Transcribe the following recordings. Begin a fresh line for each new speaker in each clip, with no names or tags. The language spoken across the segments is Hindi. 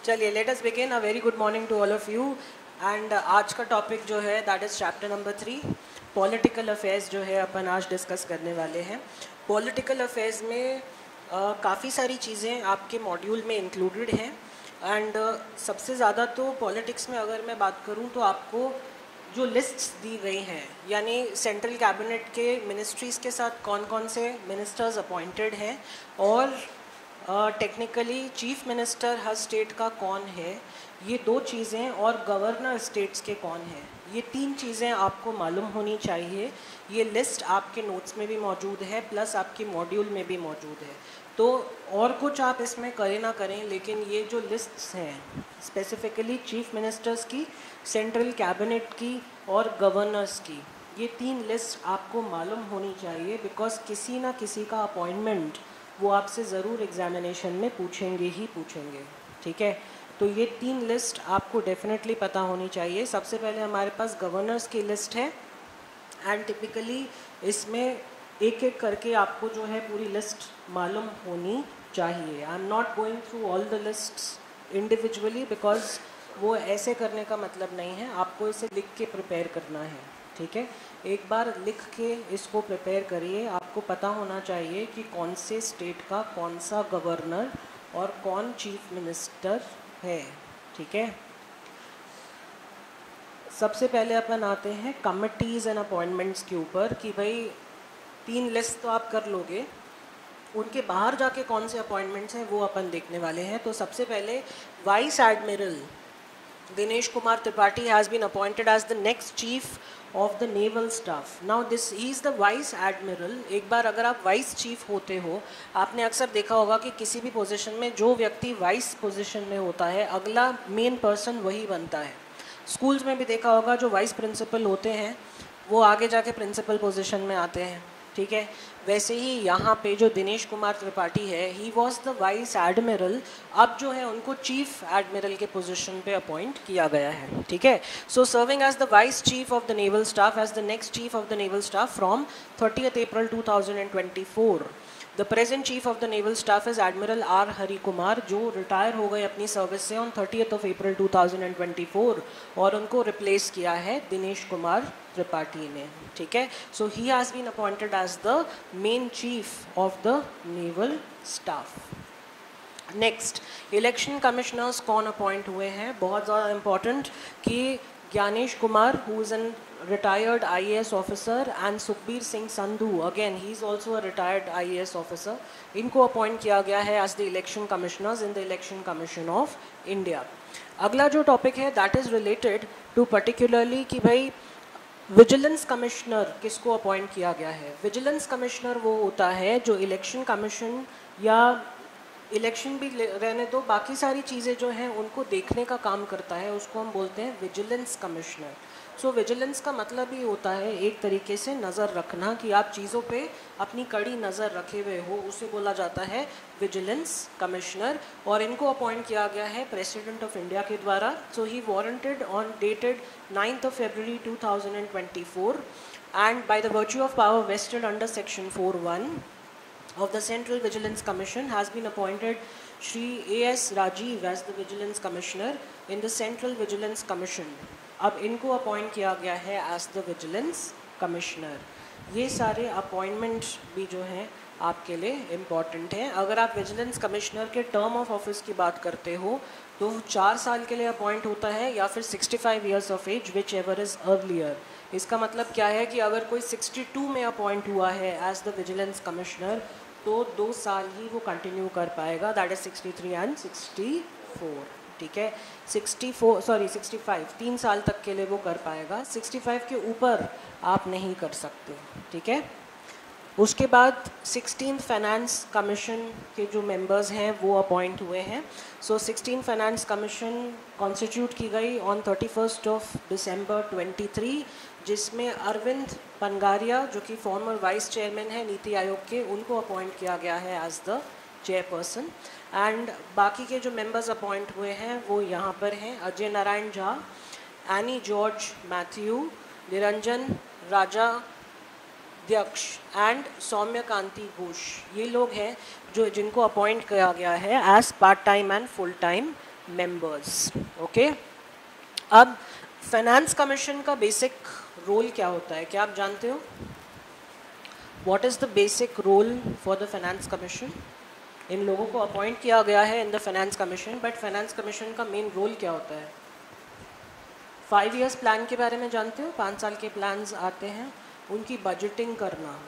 चलिए let us begin. A very good morning to all of you. And आज का टॉपिक जो है that is chapter number 3 political affairs जो है अपन आज डिस्कस करने वाले हैं। पॉलिटिकल अफेयर्स में काफ़ी सारी चीज़ें आपके मॉड्यूल में इंक्लूडेड हैं। एंड सबसे ज़्यादा तो पॉलिटिक्स में अगर मैं बात करूं तो आपको जो लिस्ट्स दी गई हैं, यानी सेंट्रल कैबिनेट के मिनिस्ट्रीज़ के साथ कौन कौन से मिनिस्टर्स अपॉइंटेड हैं और टेक्निकली चीफ मिनिस्टर हर स्टेट का कौन है, ये दो चीज़ें, और गवर्नर स्टेट्स के कौन हैं, ये तीन चीज़ें आपको मालूम होनी चाहिए। ये लिस्ट आपके नोट्स में भी मौजूद है प्लस आपके मॉड्यूल में भी मौजूद है। तो और कुछ आप इसमें करें ना करें, लेकिन ये जो लिस्ट्स हैं स्पेसिफिकली चीफ मिनिस्टर्स की, सेंट्रल कैबिनेट की और गवर्नर्स की, ये तीन लिस्ट आपको मालूम होनी चाहिए। बिकॉज किसी ना किसी का अपॉइंटमेंट वो आपसे ज़रूर एग्जामिनेशन में पूछेंगे ही पूछेंगे। ठीक है, तो ये तीन लिस्ट आपको डेफिनेटली पता होनी चाहिए। सबसे पहले हमारे पास गवर्नर्स की लिस्ट है एंड टिपिकली इसमें एक एक करके आपको जो है पूरी लिस्ट मालूम होनी चाहिए। I am not going through all the lists individually because वो ऐसे करने का मतलब नहीं है, आपको इसे लिख के प्रिपेयर करना है। ठीक है, एक बार लिख के इसको प्रिपेयर करिए। आपको पता होना चाहिए कि कौन से स्टेट का कौन सा गवर्नर और कौन चीफ मिनिस्टर है। ठीक है, सबसे पहले अपन आते हैं कमिटीज़ एंड अपॉइंटमेंट्स के ऊपर कि भाई तीन लिस्ट तो आप कर लोगे, उनके बाहर जाके कौन से अपॉइंटमेंट्स हैं वो अपन देखने वाले हैं। तो सबसे पहले vice admiral Dinesh Kumar Tripathi has been appointed as the next chief of the naval staff. Now this he is the vice admiral. एक बार अगर आप वाइस चीफ होते हो, आपने अक्सर देखा होगा कि किसी भी पोजीशन में जो व्यक्ति वाइस पोजीशन में होता है अगला मेन पर्सन वही बनता है। स्कूल्स में भी देखा होगा जो वाइस प्रिंसिपल होते हैं वो आगे जाके प्रिंसिपल पोजीशन में आते हैं। ठीक है, वैसे ही यहाँ पे जो दिनेश कुमार त्रिपाठी है, he was the vice admiral, अब जो है उनको चीफ एडमिरल के पोजीशन पे अपॉइंट किया गया है। ठीक है, so serving as the vice chief of the naval staff as the next chief of the naval staff from 30th April 2024। The present chief of the naval staff is admiral R Hari Kumar, जो रिटायर हो गए अपनी सर्विस से ऑन 30th April 2024 और उनको रिप्लेस किया है दिनेश कुमार त्रिपाठी ने। ठीक है, so he has been appointed as the main chief of the naval staff. Next, election commissioners कौन अपॉइंट हुए हैं, बहुत ज़्यादा इम्पॉर्टेंट, कि Gyanesh Kumar who is an retired IAS officer and Sukhbir Singh Sandhu, again he is also a retired IAS officer, इनको अपॉइंट किया गया है as the election commissioners in the election commission of India. अगला जो टॉपिक है that is related to particularly कि भाई विजिलेंस कमिश्नर किसको अपॉइंट किया गया है। विजिलेंस कमिश्नर वो होता है जो इलेक्शन कमीशन, या इलेक्शन भी रहने दो, बाकी सारी चीज़ें जो हैं उनको देखने का काम करता है, उसको हम बोलते हैं विजिलेंस कमिश्नर। सो विजिलेंस का मतलब ही होता है एक तरीके से नज़र रखना, कि आप चीज़ों पे अपनी कड़ी नज़र रखे हुए हो, उसे बोला जाता है विजिलेंस कमिश्नर। और इनको अपॉइंट किया गया है प्रेसिडेंट ऑफ इंडिया के द्वारा। So he warranted on dated 9th February 2024 and by the virtue of power vested under section 4(1) of the Central Vigilance Commission has been appointed Shri A.S. Rajiv as the Vigilance Commissioner in the Central Vigilance Commission. अब इनको अपॉइंट किया गया है एज द विजिलेंस कमिश्नर। ये सारे अपॉइंटमेंट भी जो हैं आपके लिए इम्पॉर्टेंट हैं। अगर आप विजिलेंस कमिश्नर के टर्म ऑफ ऑफिस की बात करते हो तो 4 साल के लिए अपॉइंट होता है, या फिर 65 years of age, which ever is earlier. इसका मतलब क्या है कि अगर कोई 62 में अपॉइंट हुआ है एज द विजिलेंस कमिश्नर तो 2 साल ही वो कंटिन्यू कर पाएगा, दैट इज़ 63 एंड 64। ठीक है, 65 3 साल तक के लिए वो कर पाएगा, 65 के ऊपर आप नहीं कर सकते। ठीक है, उसके बाद 16th फाइनेंस कमीशन के जो मेंबर्स हैं वो अपॉइंट हुए हैं। सो 16th फाइनेंस कमीशन कॉन्स्टिट्यूट की गई ऑन 31st December 2023, जिसमें अरविंद पनगारिया जो कि फॉर्मर वाइस चेयरमैन है नीति आयोग के, उनको अपॉइंट किया गया है एज द चेयरपर्सन। एंड बाकी के जो मेंबर्स अपॉइंट हुए हैं वो यहाँ पर हैं अजय नारायण झा, एनी जॉर्ज मैथ्यू, निरंजन राजा अध्यक्ष एंड सौम्य कांति घोष। ये लोग हैं जो जिनको अपॉइंट किया गया है as part time and full time members. Okay, अब फाइनेंस कमीशन का बेसिक रोल क्या होता है, क्या आप जानते हो? What is the basic role for the finance commission? इन लोगों को अपॉइंट किया गया है in the finance commission, but finance commission का मेन रोल क्या होता है? 5 इयर्स प्लान के बारे में जानते हो? 5 साल के प्लान्स आते हैं, उनकी बजटिंग करना,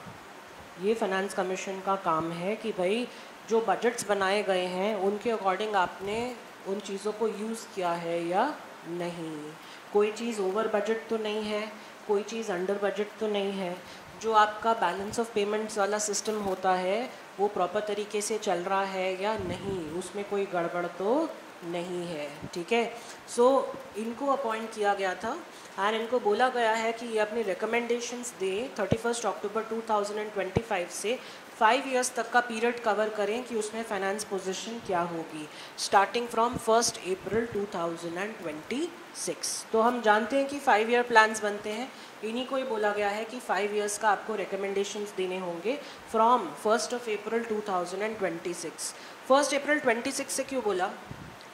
ये फाइनेंस कमीशन का काम है कि भाई जो बजट्स बनाए गए हैं उनके अकॉर्डिंग आपने उन चीज़ों को यूज़ किया है या नहीं, कोई चीज़ ओवर बजट तो नहीं है, कोई चीज़ अंडर बजट तो नहीं है, जो आपका बैलेंस ऑफ पेमेंट्स वाला सिस्टम होता है वो प्रॉपर तरीके से चल रहा है या नहीं, उसमें कोई गड़बड़ तो नहीं है। ठीक है, सो इनको अपॉइंट किया गया था एंड इनको बोला गया है कि ये अपनी रिकमेंडेशंस दे 31 अक्टूबर 2025 से 5 इयर्स तक का पीरियड कवर करें कि उसमें फाइनेंस पोजीशन क्या होगी स्टार्टिंग फ्रॉम 1 अप्रैल 2026। तो हम जानते हैं कि 5 ईयर प्लान्स बनते हैं, इन्हीं को ही बोला गया है कि 5 इयर्स का आपको रिकमेंडेशंस देने होंगे फ्रॉम 1 अप्रैल 2026। 1 अप्रैल 26 से क्यों बोला?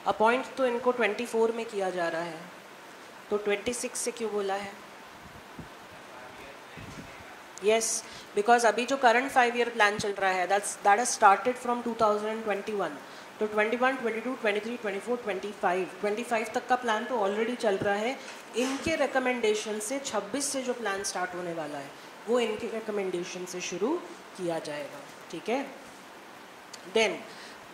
अपॉइंट तो इनको 24 में किया जा रहा है, तो 26 से क्यों बोला है? यस, बिकॉज अभी जो करंट 5 ईयर प्लान चल रहा है दैट हैज स्टार्टेड फ्रॉम 2021, तो 21, 22, 23, 24, 25 तक का प्लान तो ऑलरेडी चल रहा है। इनके रिकमेंडेशन से 26 से जो प्लान स्टार्ट होने वाला है वो इनके रिकमेंडेशन से शुरू किया जाएगा। ठीक है, देन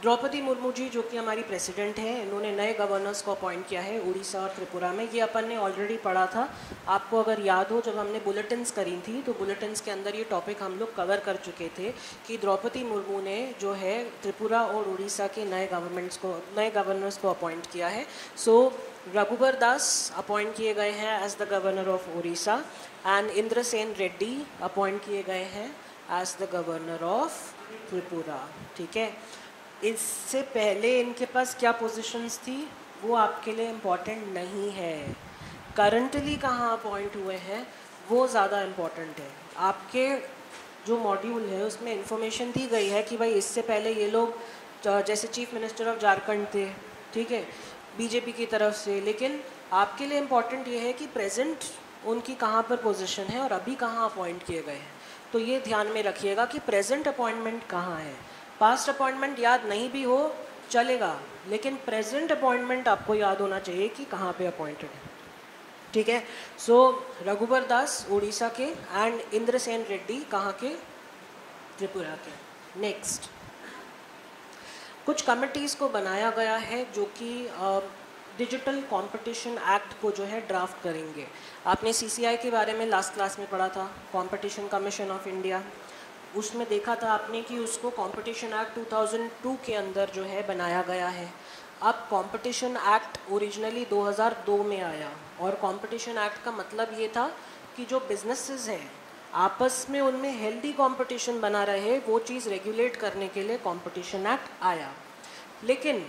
द्रौपदी मुर्मू जी जो कि हमारी प्रेसिडेंट हैं, इन्होंने नए गवर्नर्स को अपॉइंट किया है उड़ीसा और त्रिपुरा में। ये अपन ने ऑलरेडी पढ़ा था, आपको अगर याद हो जब हमने बुलेटिन्स करी थी तो बुलेटिन्स के अंदर ये टॉपिक हम लोग कवर कर चुके थे कि द्रौपदी मुर्मू ने जो है त्रिपुरा और उड़ीसा के नए गवर्नर्स को अपॉइंट किया है। सो रघुबर दास अपॉइंट किए गए हैं as the governor of Orissa and Indrasena Reddy appoint किए गए हैं as the governor of Tripura. ठीक है, इससे पहले इनके पास क्या पोजीशंस थी वो आपके लिए इम्पॉर्टेंट नहीं है, करंटली कहाँ अपॉइंट हुए हैं वो ज़्यादा इम्पॉर्टेंट है। आपके जो मॉड्यूल है उसमें इंफॉर्मेशन दी गई है कि भाई इससे पहले ये लोग जैसे चीफ मिनिस्टर ऑफ झारखंड थे, ठीक है, बीजेपी की तरफ से, लेकिन आपके लिए इम्पॉर्टेंट ये है कि प्रेजेंट उनकी कहाँ पर पोजीशन है और अभी कहाँ अपॉइंट किए गए हैं। तो ये ध्यान में रखिएगा कि प्रेजेंट अपॉइंटमेंट कहाँ है। पास्ट अपॉइंटमेंट याद नहीं भी हो चलेगा, लेकिन प्रेजेंट अपॉइंटमेंट आपको याद होना चाहिए कि कहाँ पे अपॉइंटेड है। ठीक है, सो रघुबर दास उड़ीसा के एंड इंद्रसेन रेड्डी कहाँ के? त्रिपुरा के। नेक्स्ट, कुछ कमिटीज़ को बनाया गया है जो कि डिजिटल कंपटीशन एक्ट को जो है ड्राफ्ट करेंगे। आपने सीसीआई के बारे में लास्ट क्लास में पढ़ा था, कंपटीशन कमीशन ऑफ इंडिया, उसमें देखा था आपने कि उसको कंपटीशन एक्ट 2002 के अंदर जो है बनाया गया है। अब कंपटीशन एक्ट ओरिजिनली 2002 में आया और कंपटीशन एक्ट का मतलब ये था कि जो बिजनेसेस हैं आपस में उनमें हेल्दी कंपटीशन बना रहे, वो चीज़ रेगुलेट करने के लिए कंपटीशन एक्ट आया। लेकिन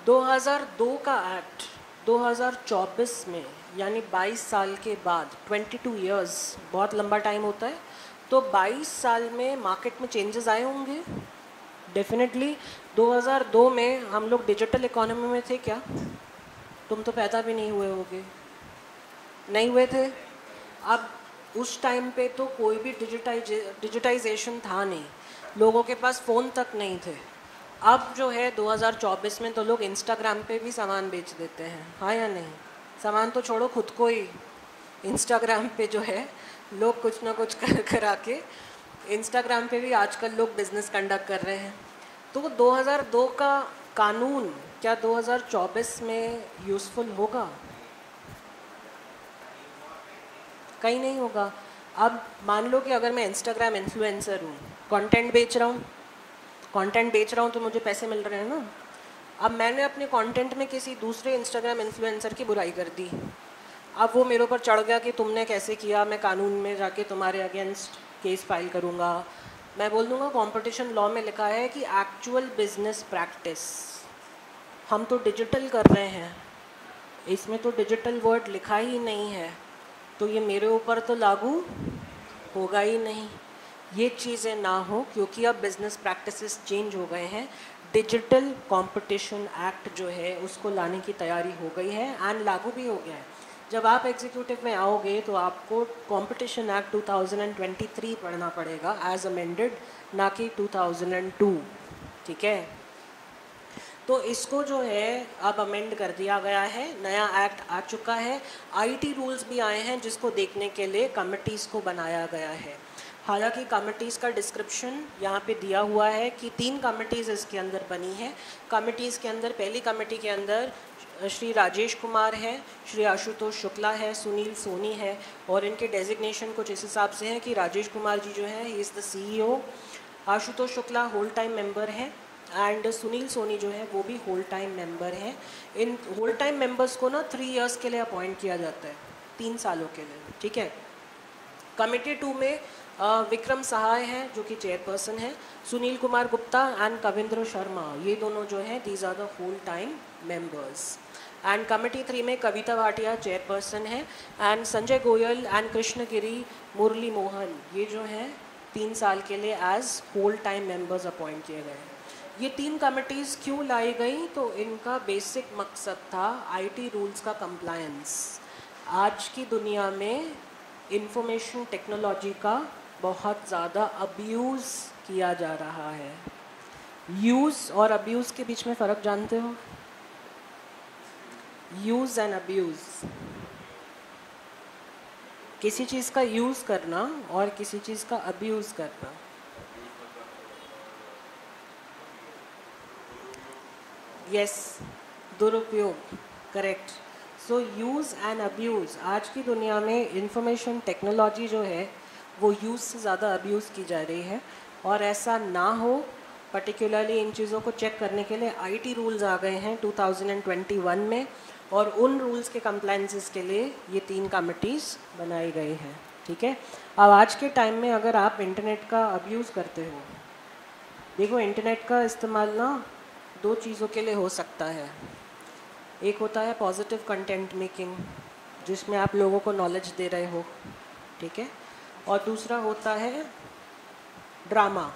2002 का एक्ट 2024 में यानी 22 साल के बाद, 22 इयर्स बहुत लंबा टाइम होता है, तो 22 साल में मार्केट में चेंजेस आए होंगे डेफिनेटली। 2002 में हम लोग डिजिटल इकोनॉमी में थे क्या? तुम तो पैदा भी नहीं हुए होगे, नहीं हुए थे। अब उस टाइम पे तो कोई भी डिजिटाइजेशन था नहीं, लोगों के पास फ़ोन तक नहीं थे। अब जो है 2024 में तो लोग इंस्टाग्राम पे भी सामान बेच देते हैं, हाँ या नहीं? सामान तो छोड़ो, खुद को ही इंस्टाग्राम पे जो है लोग कुछ ना कुछ करा के इंस्टाग्राम पे भी आजकल लोग बिजनेस कंडक्ट कर रहे हैं। तो 2002 का कानून क्या 2024 में यूज़फुल होगा? कहीं नहीं होगा। अब मान लो कि अगर मैं इंस्टाग्राम इन्फ्लुएंसर हूँ, कंटेंट बेच रहा हूँ तो मुझे पैसे मिल रहे हैं ना। अब मैंने अपने कंटेंट में किसी दूसरे इंस्टाग्राम इन्फ्लुएंसर की बुराई कर दी, अब वो मेरे ऊपर चढ़ गया कि तुमने कैसे किया, मैं कानून में जाके तुम्हारे अगेंस्ट केस फाइल करूँगा। मैं बोल दूँगा कंपटीशन लॉ में लिखा है कि एक्चुअल बिजनेस प्रैक्टिस, हम तो डिजिटल कर रहे हैं, इसमें तो डिजिटल वर्ड लिखा ही नहीं है, तो ये मेरे ऊपर तो लागू होगा ही नहीं। ये चीज़ें ना हो, क्योंकि अब बिजनेस प्रैक्टिसेस चेंज हो गए हैं। डिजिटल कंपटीशन एक्ट जो है उसको लाने की तैयारी हो गई है एंड लागू भी हो गया है। जब आप एग्जीक्यूटिव में आओगे तो आपको कंपटीशन एक्ट 2023 पढ़ना पड़ेगा एज अमेंडेड, ना कि 2002, ठीक है। तो इसको जो है अब अमेंड कर दिया गया है, नया एक्ट आ चुका है, आईटी रूल्स भी आए हैं जिसको देखने के लिए कमिटीज़ को बनाया गया है। हालांकि कमिटीज़ का डिस्क्रिप्शन यहाँ पे दिया हुआ है कि 3 कमिटीज़ इसके अंदर बनी है। कमिटीज़ के अंदर पहली कमेटी के अंदर श्री राजेश कुमार है, श्री आशुतोष शुक्ला है, सुनील सोनी है, और इनके डेजिग्नेशन कुछ इस हिसाब से है कि राजेश कुमार जी जो है he is the CEO, Ashutosh Shukla whole time member है एंड सुनील सोनी जो है वो भी होल टाइम मेंबर है। इन होल टाइम मेंबर्स को ना 3 इयर्स के लिए अपॉइंट किया जाता है, 3 सालों के लिए, ठीक है। कमेटी 2 में विक्रम सहाय हैं जो कि चेयरपर्सन है, सुनील कुमार गुप्ता एंड कविंद्र शर्मा, ये दोनों जो हैं these are the whole time members. And committee 3 में कविता भाटिया चेयरपर्सन है एंड संजय गोयल एंड कृष्णगिरी मुरली मोहन, ये जो हैं 3 साल के लिए as whole time members appoint किए गए हैं। ये 3 कमिटीज़ क्यों लाई गई, तो इनका बेसिक मकसद था आईटी रूल्स का कंप्लायंस। आज की दुनिया में इंफॉर्मेशन टेक्नोलॉजी का बहुत ज़्यादा अब्यूज़ किया जा रहा है। यूज़ और अब्यूज़ के बीच में फ़र्क जानते हो? यूज़ एंड अब्यूज़, किसी चीज़ का यूज़ करना और किसी चीज़ का अब्यूज़ करना। यस, दुरुपयोग, correct. So use and abuse, आज की दुनिया में इंफॉर्मेशन टेक्नोलॉजी जो है वो यूज़ से ज़्यादा अब्यूज़ की जा रही है, और ऐसा ना हो पर्टिकुलरली इन चीज़ों को चेक करने के लिए आईटी रूल्स आ गए हैं 2021 में, और उन रूल्स के कंप्लायंसेस के लिए ये 3 कमिटीज़ बनाई गई हैं, ठीक है। अब आज के टाइम में अगर आप इंटरनेट का अब्यूज़ करते हो, देखो इंटरनेट का इस्तेमाल ना 2 चीज़ों के लिए हो सकता है। एक होता है पॉजिटिव कंटेंट मेकिंग, जिसमें आप लोगों को नॉलेज दे रहे हो, ठीक है, और दूसरा होता है ड्रामा,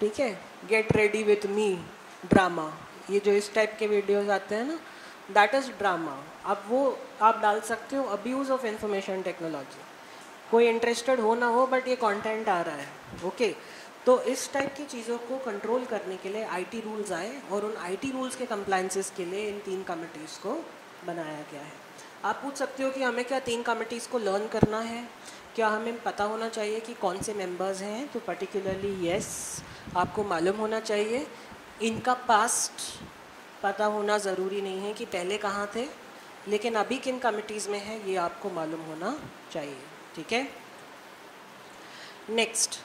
ठीक है, get ready with me drama, ये जो इस टाइप के वीडियोस आते हैं ना, दैट इज़ ड्रामा। अब वो आप डाल सकते हो अब्यूज़ ऑफ इंफॉर्मेशन टेक्नोलॉजी, कोई इंटरेस्टेड हो ना हो बट ये कंटेंट आ रहा है, ओके। तो इस टाइप की चीज़ों को कंट्रोल करने के लिए आईटी रूल्स आए, और उन आईटी रूल्स के कंप्लायंसेस के लिए इन 3 कमिटीज़ को बनाया गया है। आप पूछ सकते हो कि हमें क्या 3 कमिटीज़ को लर्न करना है, क्या हमें पता होना चाहिए कि कौन से मेंबर्स हैं, तो पर्टिकुलरली यस, आपको मालूम होना चाहिए। इनका पास्ट पता होना ज़रूरी नहीं है कि पहले कहाँ थे, लेकिन अभी किन कमिटीज़ में है ये आपको मालूम होना चाहिए, ठीक है। Next,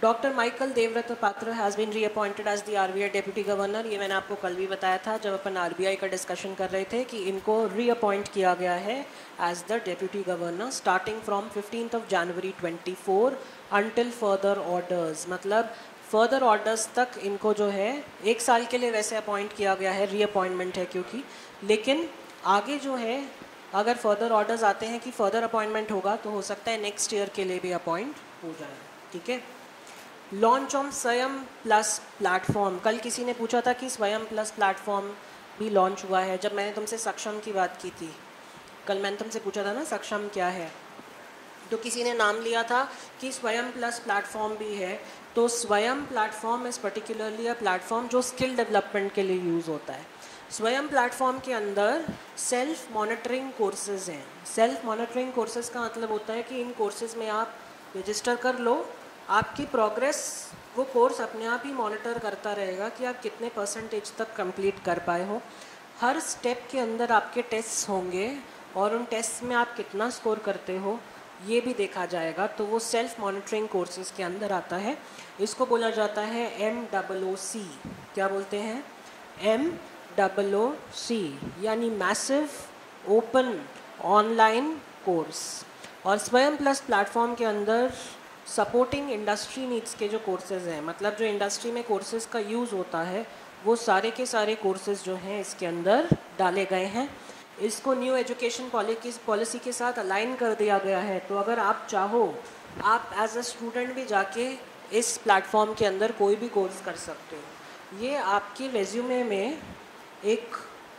doctor Michael Debabrata Patra has been reappointed as the RBI deputy governor. ये मैंने आपको कल भी बताया था जब अपन आरबीआई का डिस्कशन कर रहे थे कि इनको रीअपॉइंट किया गया है as the deputy governor starting from 15 January 2024 until further orders. मतलब फर्दर ऑर्डर्स तक इनको जो है 1 साल के लिए वैसे अपॉइंट किया गया है, रीअपॉइंटमेंट है क्योंकि, लेकिन आगे जो है अगर फर्दर ऑर्डर्स आते हैं कि फर्दर अपॉइंटमेंट होगा तो हो सकता है नेक्स्ट ईयर के लिए भी अपॉइंट हो जाए, ठीक है। लॉन्च ऑफ स्वयं प्लस प्लेटफॉर्म, कल किसी ने पूछा था कि स्वयं प्लस प्लेटफॉर्म भी लॉन्च हुआ है। जब मैंने तुमसे सक्षम की बात की थी, कल मैंने तुमसे पूछा था ना सक्षम क्या है, तो किसी ने नाम लिया था कि स्वयं प्लस प्लेटफॉर्म भी है। तो स्वयं platform is particularly a platform जो स्किल डेवलपमेंट के लिए यूज़ होता है। स्वयं प्लेटफॉर्म के अंदर सेल्फ मॉनिटरिंग कोर्सेज हैं। सेल्फ मॉनिटरिंग कोर्सेज का मतलब होता है कि इन कोर्सेज में आप रजिस्टर कर लो, आपकी प्रोग्रेस वो कोर्स अपने आप ही मॉनिटर करता रहेगा कि आप कितने परसेंटेज तक कंप्लीट कर पाए हो। हर स्टेप के अंदर आपके टेस्ट होंगे और उन टेस्ट में आप कितना स्कोर करते हो ये भी देखा जाएगा। तो वो सेल्फ मॉनिटरिंग कोर्सेज के अंदर आता है। इसको बोला जाता है MOOC। क्या बोलते हैं? MOOC यानी मैसिव ओपन ऑनलाइन कोर्स। और स्वयं प्लस प्लेटफॉर्म के अंदर सपोर्टिंग इंडस्ट्री नीड्स के जो कोर्सेज हैं, मतलब जो इंडस्ट्री में कोर्सेज का यूज़ होता है वो सारे के सारे कोर्सेज जो हैं इसके अंदर डाले गए हैं। इसको न्यू एजुकेशन पॉलिसी के साथ अलाइन कर दिया गया है। तो अगर आप चाहो आप एज अ स्टूडेंट भी जाके इस प्लेटफॉर्म के अंदर कोई भी कोर्स कर सकते हो। ये आपके रेज्यूमे में एक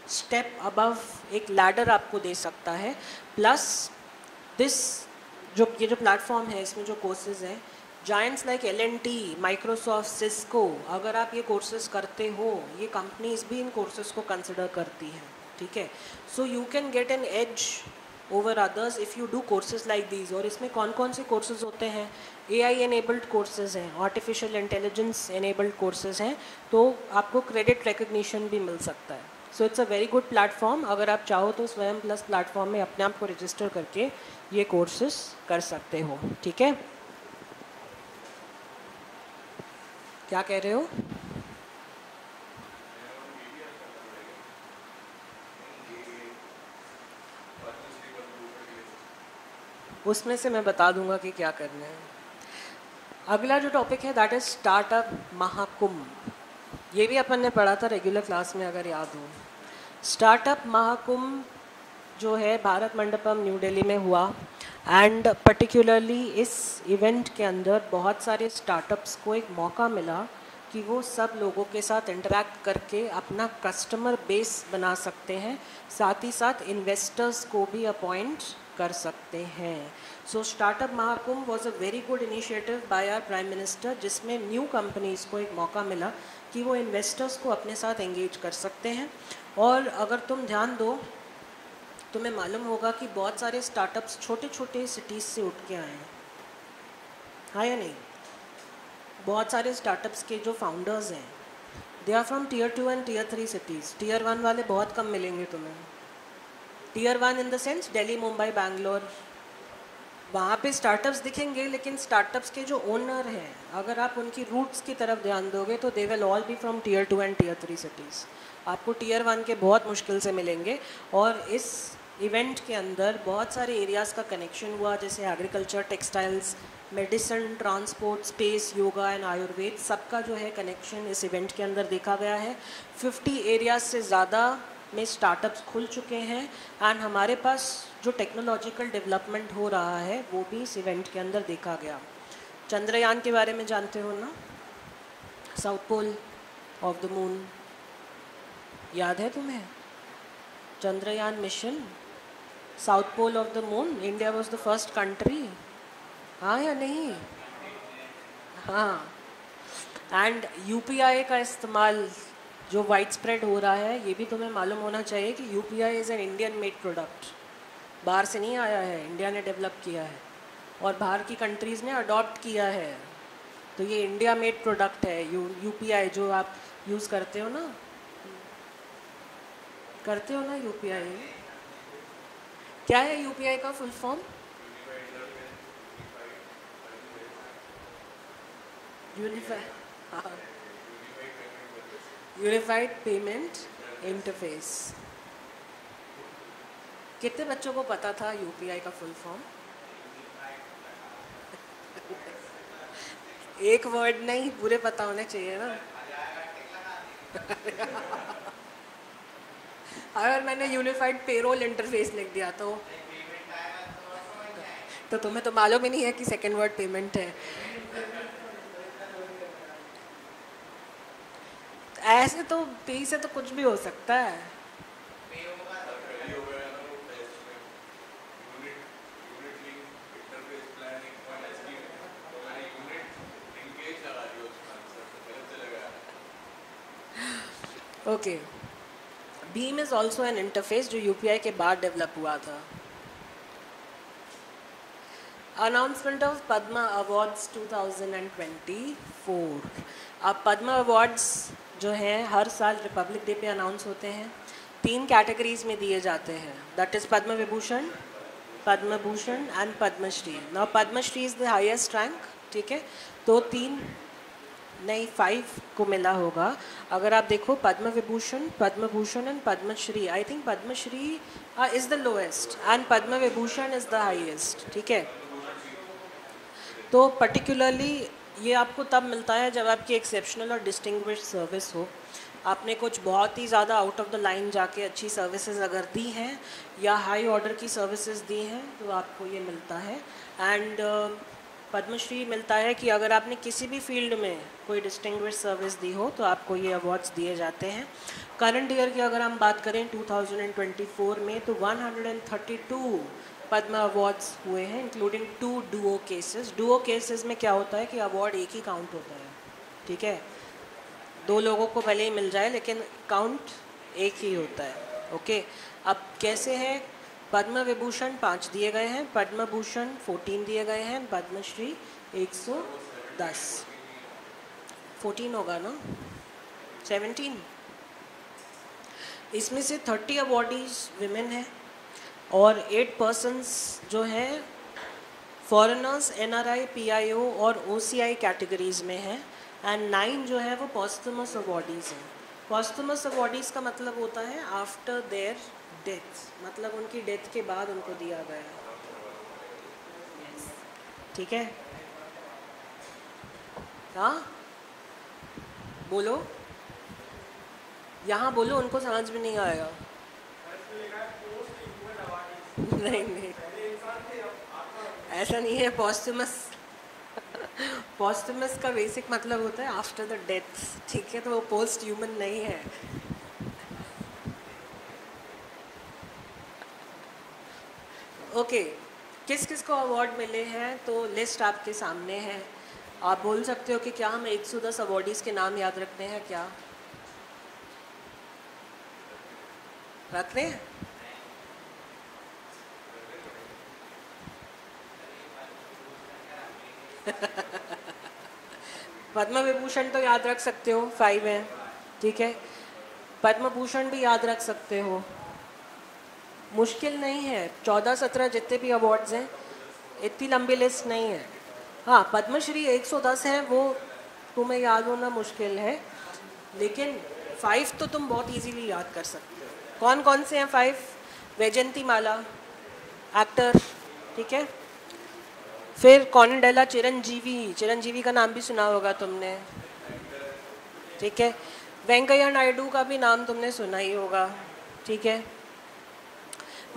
स्टेप अबव एक लैडर आपको दे सकता है। प्लस दिस ये जो प्लेटफॉर्म है, इसमें जो कोर्सेज हैं, giants like L&T, Microsoft, Cisco, अगर आप ये कोर्सेज करते हो, ये कंपनीज भी इन कोर्सेज को कंसिडर करती हैं, ठीक है। So you can get an edge over others if you do courses like these. और इसमें कौन कौन से कोर्सेज होते हैं? AI एनेबल्ड कोर्सेज हैं, आर्टिफिशियल इंटेलिजेंस एनेबल्ड कोर्सेज हैं, तो आपको क्रेडिट रिकग्निशन भी मिल सकता है। So it's a very good platform. अगर आप चाहो तो स्वयं प्लस प्लेटफॉर्म में अपने आप को रजिस्टर करके ये कोर्सेज कर सकते हो, ठीक है। क्या कह रहे हो? उसमें से मैं बता दूंगा कि क्या करना है। अगला जो टॉपिक है दैट इज स्टार्टअप महाकुंभ। ये भी अपन ने पढ़ा था रेगुलर क्लास में, अगर याद हो। स्टार्टअप महाकुंभ जो है भारत मंडपम न्यू दिल्ली में हुआ, एंड पर्टिकुलरली इस इवेंट के अंदर बहुत सारे स्टार्टअप्स को एक मौका मिला कि वो सब लोगों के साथ इंटरेक्ट करके अपना कस्टमर बेस बना सकते हैं, साथ ही साथ इन्वेस्टर्स को भी अपॉइंट कर सकते हैं। So startup Mahakumbh was a very good initiative by our prime minister, जिसमें न्यू कंपनीज़ को एक मौका मिला कि वो इन्वेस्टर्स को अपने साथ एंगेज कर सकते हैं। और अगर तुम ध्यान दो, तुम्हें मालूम होगा कि बहुत सारे स्टार्टअप्स छोटे छोटे सिटीज़ से उठ के आए हैं, हाँ या नहीं? बहुत सारे स्टार्टअप्स के जो फाउंडर्स हैं, they are from Tier 2 and Tier 3 cities. Tier 1 वाले बहुत कम मिलेंगे तुम्हें। Tier 1 in the sense Delhi, Mumbai, Bangalore, वहाँ पे स्टार्टअप्स दिखेंगे, लेकिन स्टार्टअप्स के जो ओनर हैं, अगर आप उनकी रूट्स की तरफ ध्यान दोगे तो they will all B from Tier 2 and Tier 3 cities. आपको Tier 1 के बहुत मुश्किल से मिलेंगे। और इस इवेंट के अंदर बहुत सारे एरियाज़ का कनेक्शन हुआ, जैसे agriculture, textiles, medicine, transport, space, yoga and Ayurveda, सबका जो है कनेक्शन इस इवेंट के अंदर देखा गया है। 50 एरियाज से ज़्यादा में स्टार्टअप्स खुल चुके हैं, एंड हमारे पास जो टेक्नोलॉजिकल डेवलपमेंट हो रहा है वो भी इस इवेंट के अंदर देखा गया। चंद्रयान के बारे में जानते हो ना? South pole of the moon, याद है तुम्हें? Chandrayaan mission, south pole of the moon, India was the first country, हाँ या नहीं? हाँ। एंड UPI का इस्तेमाल जो वाइड स्प्रेड हो रहा है, ये भी तुम्हें मालूम होना चाहिए कि UPI is an Indian made product, बाहर से नहीं आया है, इंडिया ने डेवलप किया है और बाहर की कंट्रीज़ ने अडॉप्ट किया है। तो ये इंडिया मेड प्रोडक्ट है। UPI जो आप यूज़ करते हो ना, UPI? क्या है UPI का full form? Unified payment interface. कितने बच्चों को पता था UPI का फुल फॉर्म? एक वर्ड नहीं, पूरे पता होने चाहिए ना। अगर मैंने यूनिफाइड पेरोल इंटरफेस लिख दिया तो तुम्हें तो मालूम ही नहीं है कि सेकेंड वर्ड पेमेंट है। ऐसे तो पे से तो कुछ भी हो सकता है। Okay, Bhim is also an interface जो UPI के बाद डेवलप हुआ था। Announcement of Padma awards 2024। अब पद्मा अवार्ड्स जो हैं हर साल रिपब्लिक डे पे अनाउंस होते हैं। 3 कैटेगरीज में दिए जाते हैं, that is Padma Vibhushan, Padma Bhushan and Padma Shri. Now Padma Shri is the highest rank, ठीक है। तो 5 को मिला होगा। अगर आप देखो, Padma Vibhushan, Padma Bhushan and Padmashri, I think Padmashri is the lowest and Padma Vibhushan is the highest, ठीक है। तो पर्टिकुलरली ये आपको तब मिलता है जब आपकी एक्सेप्शनल और डिस्टिंग्विश्ड सर्विस हो। आपने कुछ बहुत ही ज़्यादा आउट ऑफ द लाइन जाके अच्छी सर्विसेज अगर दी हैं या हाई ऑर्डर की सर्विसेज दी हैं तो आपको ये मिलता है। एंड पद्मश्री मिलता है कि अगर आपने किसी भी फील्ड में कोई डिस्टिंग्विश सर्विस दी हो तो आपको ये अवार्ड्स दिए जाते हैं। करंट ईयर की अगर हम बात करें 2024 में तो 132 पद्मा अवार्ड्स हुए हैं, including 2 Duo cases. Duo cases में क्या होता है कि अवार्ड एक ही काउंट होता है, ठीक है, 2 लोगों को भले ही मिल जाए लेकिन काउंट एक ही होता है। ओके, अब कैसे है, पद्म विभूषण 5 दिए गए हैं, पद्म भूषण 14 दिए गए हैं, पद्मश्री 110। 14 होगा ना, 17। इसमें से 30 अवॉर्डीज विमेन हैं और 8 पर्सन्स जो हैं फॉरेनर्स, एनआरआई, पीआईओ और ओसीआई कैटेगरीज में हैं, एंड 9 जो है वो पॉस्टमस अवॉर्डीज हैं। पॉस्टमस अवॉर्डीज का मतलब होता है आफ्टर देयर डेथ, मतलब उनकी डेथ के बाद उनको दिया गया, ठीक है। हाँ बोलो, यहाँ बोलो, उनको समझ में नहीं आएगा। नहीं नहीं, ऐसा नहीं है। पॉस्टमस का बेसिक मतलब होता है आफ्टर द डेथ, ठीक है, तो वो पोस्ट ह्यूमन नहीं है। ओके, किस किस को अवार्ड मिले हैं तो लिस्ट आपके सामने है। आप बोल सकते हो कि क्या हम 110 अवार्डीज़ के नाम याद रखते हैं, क्या रख रहे हैं? पद्म विभूषण तो याद रख सकते हो, 5 है, ठीक है। पद्म भूषण भी याद रख सकते हो, मुश्किल नहीं है। 14-17 जितने भी अवार्ड्स हैं, इतनी लंबी लिस्ट नहीं है। हाँ, पद्मश्री 110 है, वो तुम्हें याद होना मुश्किल है, लेकिन 5 तो तुम बहुत इजीली याद कर सकते हो। कौन कौन से हैं 5? वैजयंती माला एक्टर, ठीक है। फिर कॉनिडेला चिरंजीवी, चिरंजीवी का नाम भी सुना होगा तुमने, ठीक है। वेंकैया नायडू का भी नाम तुमने सुना ही होगा, ठीक है।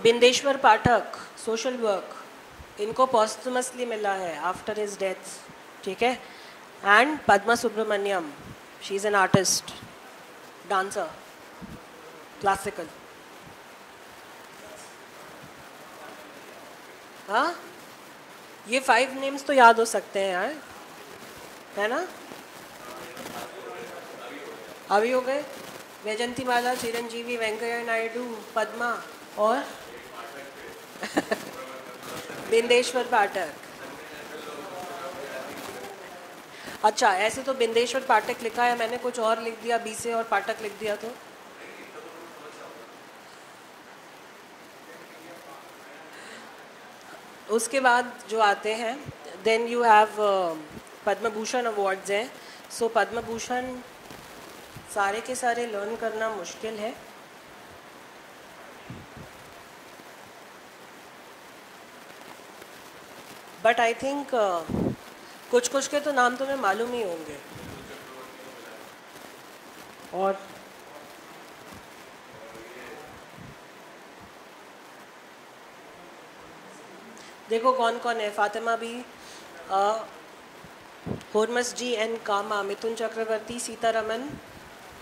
बिंदेश्वर पाठक, सोशल वर्क, इनको पॉस्टमसली मिला है आफ्टर हिज डेथ, ठीक है। And Padma Subrahmanyam, she is an artist, dancer, classical. हाँ, ये 5 नेम्स तो याद हो सकते हैं यार, है ना। अभी हो गए, वैजयंती माला, चिरंजीवी, वेंकैया नायडू, पद्मा और बिंदेश्वर पाठक। अच्छा, ऐसे तो बिंदेश्वर पाठक लिखा है, मैंने कुछ और लिख दिया, बी से और पाठक लिख दिया तो उसके बाद जो आते हैं, then you have Padma Bhushan awards हैं। सो पद्म भूषण सारे के सारे लर्न करना मुश्किल है, बट आई थिंक कुछ कुछ के तो नाम तुम्हें मालूम ही होंगे। और देखो कौन कौन है, फातिमा बी, होर्मस जी एन कामा, मिथुन चक्रवर्ती, सीतारमन,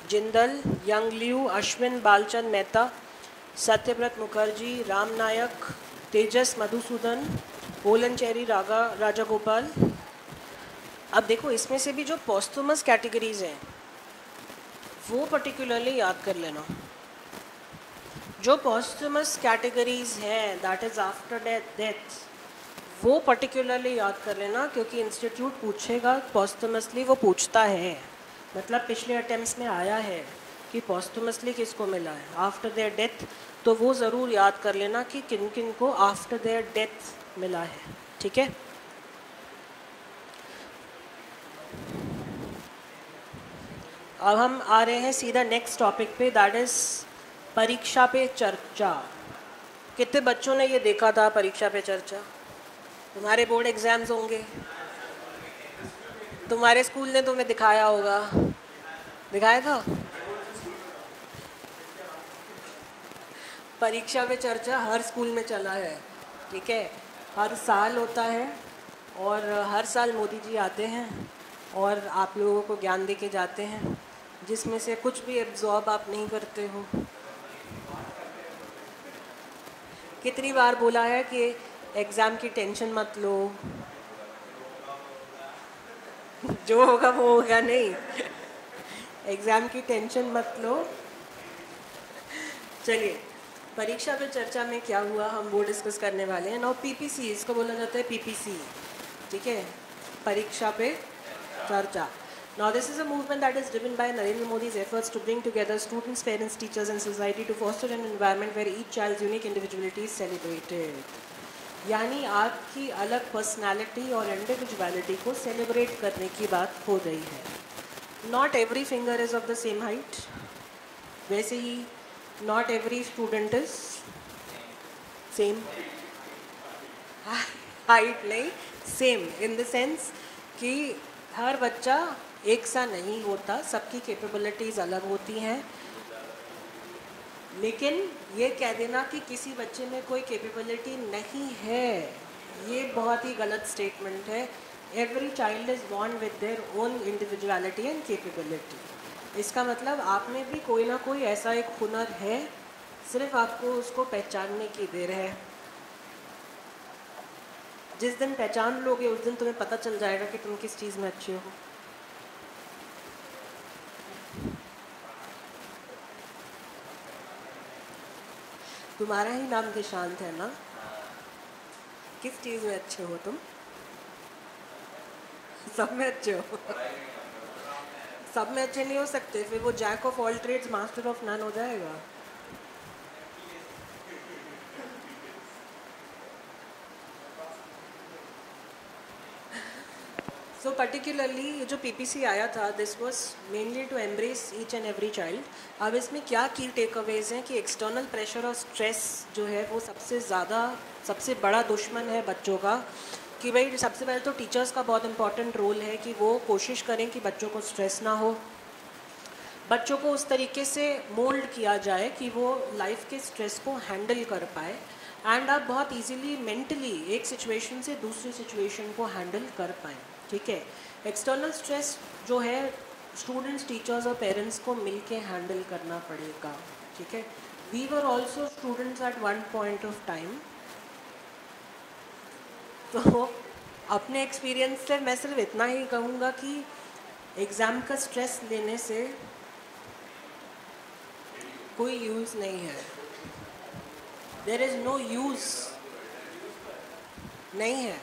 जिंदल, यंग लियू, अश्विन बालचंद मेहता, सत्यव्रत मुखर्जी, राम नायक, तेजस मधुसूदन, ओलनचेरी राजागोपाल। अब देखो इसमें से भी जो पॉस्टुमस कैटेगरीज हैं वो पर्टिकुलरली याद कर लेना। जो पॉस्टुमस कैटेगरीज हैं दैट इज़ आफ्टर डेथ, वो पर्टिकुलरली याद कर लेना, क्योंकि इंस्टीट्यूट पूछेगा पॉस्टुमसली, वो पूछता है, मतलब पिछले अटेम्प्ट्स में आया है कि पॉस्टुमसली किसको मिला है आफ्टर देयर डेथ, तो वो ज़रूर याद कर लेना कि किन किन को आफ्टर देयर डेथ मिला है, ठीक है। अब हम आ रहे हैं सीधा नेक्स्ट टॉपिक पे, दैट इज़ परीक्षा पे चर्चा। कितने बच्चों ने ये देखा था परीक्षा पे चर्चा? तुम्हारे बोर्ड एग्जाम्स होंगे, तुम्हारे स्कूल ने तुम्हें दिखाया होगा, दिखाया था? परीक्षा पे चर्चा हर स्कूल में चला है, ठीक है, हर साल होता है और हर साल मोदी जी आते हैं और आप लोगों को ज्ञान दे के जाते हैं, जिसमें से कुछ भी एब्जॉर्ब आप नहीं करते हो। कितनी बार बोला है कि एग्ज़ाम की टेंशन मत लो, जो होगा वो होगा नहीं। एग्ज़ाम की टेंशन मत लो। चलिए, परीक्षा पे चर्चा में क्या हुआ हम वो डिस्कस करने वाले हैं। नाउ पीपीसी, इसको बोला जाता है पीपीसी, ठीक है, परीक्षा पे चर्चा। Now this is a movement that is driven by Narendra Modi's efforts to bring together students, parents, teachers and society to foster an environment where each child's unique individuality is celebrated. यानी आपकी अलग पर्सनालिटी और इंडिविजुअलिटी को सेलिब्रेट करने की बात हो रही है। Not every finger is of the same height, वैसे ही not every student is same height, नहीं सेम इन द सेंस कि हर बच्चा एक सा नहीं होता, सबकी कैपेबिलिटीज़ अलग होती हैं। लेकिन ये कह देना कि किसी बच्चे में कोई कैपेबिलिटी नहीं है, ये बहुत ही गलत स्टेटमेंट है। Every child is born with their own individuality and capability. इसका मतलब आप में भी कोई ना कोई ऐसा एक हुनर है, सिर्फ आपको उसको पहचानने की देर है। जिस दिन पहचान लोगे उस दिन तुम्हें पता चल जाएगा कि तुम किस चीज़ में अच्छे हो। तुम्हारा ही नाम निशांत है ना, किस चीज़ में अच्छे हो तुम? सब में अच्छे हो। सब में अच्छे नहीं हो सकते, फिर वो jack of all trades master of none हो जाएगा। सो पर्टिकुलरली ये जो पीपीसी आया था, this was mainly to embrace each and every child. अब इसमें क्या की टेक अवेज हैं कि एक्सटर्नल प्रेशर और स्ट्रेस जो है वो सबसे बड़ा दुश्मन है बच्चों का। कि भाई सबसे पहले तो टीचर्स का बहुत इंपॉर्टेंट रोल है कि वो कोशिश करें कि बच्चों को स्ट्रेस ना हो, बच्चों को उस तरीके से मोल्ड किया जाए कि वो लाइफ के स्ट्रेस को हैंडल कर पाए, एंड आप बहुत इजीली मेंटली एक सिचुएशन से दूसरी सिचुएशन को हैंडल कर पाएँ, ठीक है। एक्सटर्नल स्ट्रेस जो है स्टूडेंट्स, टीचर्स और पेरेंट्स को मिलके हैंडल करना पड़ेगा, ठीक है। We were also students at one point of time. तो अपने एक्सपीरियंस से मैं सिर्फ इतना ही कहूँगा कि एग्ज़ाम का स्ट्रेस लेने से कोई यूज़ नहीं है। देयर इज़ नो यूज़, नहीं है।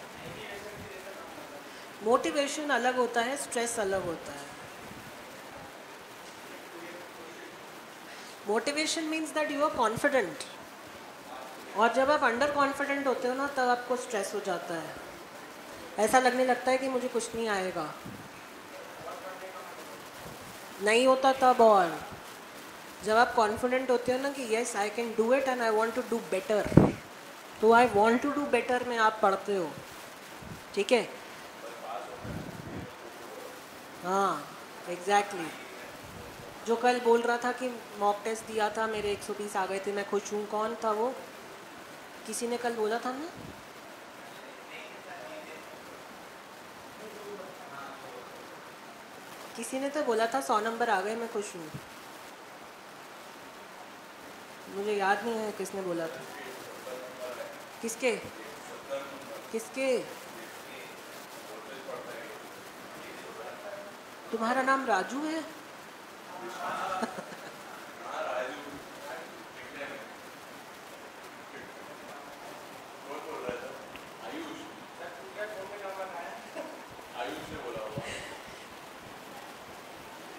मोटिवेशन अलग होता है, स्ट्रेस अलग होता है। Motivation means that you are confident, और जब आप अंडर कॉन्फिडेंट होते हो ना तब आपको स्ट्रेस हो जाता है। ऐसा लगने लगता है कि मुझे कुछ नहीं आएगा, नहीं होता तब। और जब आप कॉन्फिडेंट होते हो ना कि yes I can do it and I want to do better, तो I want to do better में आप पढ़ते हो, ठीक है। हाँ एग्जैक्टली। जो कल बोल रहा था कि मॉक टेस्ट दिया था मेरे 120 आ गए थे, मैं खुश हूँ, कौन था वो? किसी ने कल बोला था ना, किसी ने तो बोला था 100 नंबर आ गए, मैं खुश हूँ। मुझे याद नहीं है किसने बोला था। किसके किसके? तुम्हारा नाम राजू है?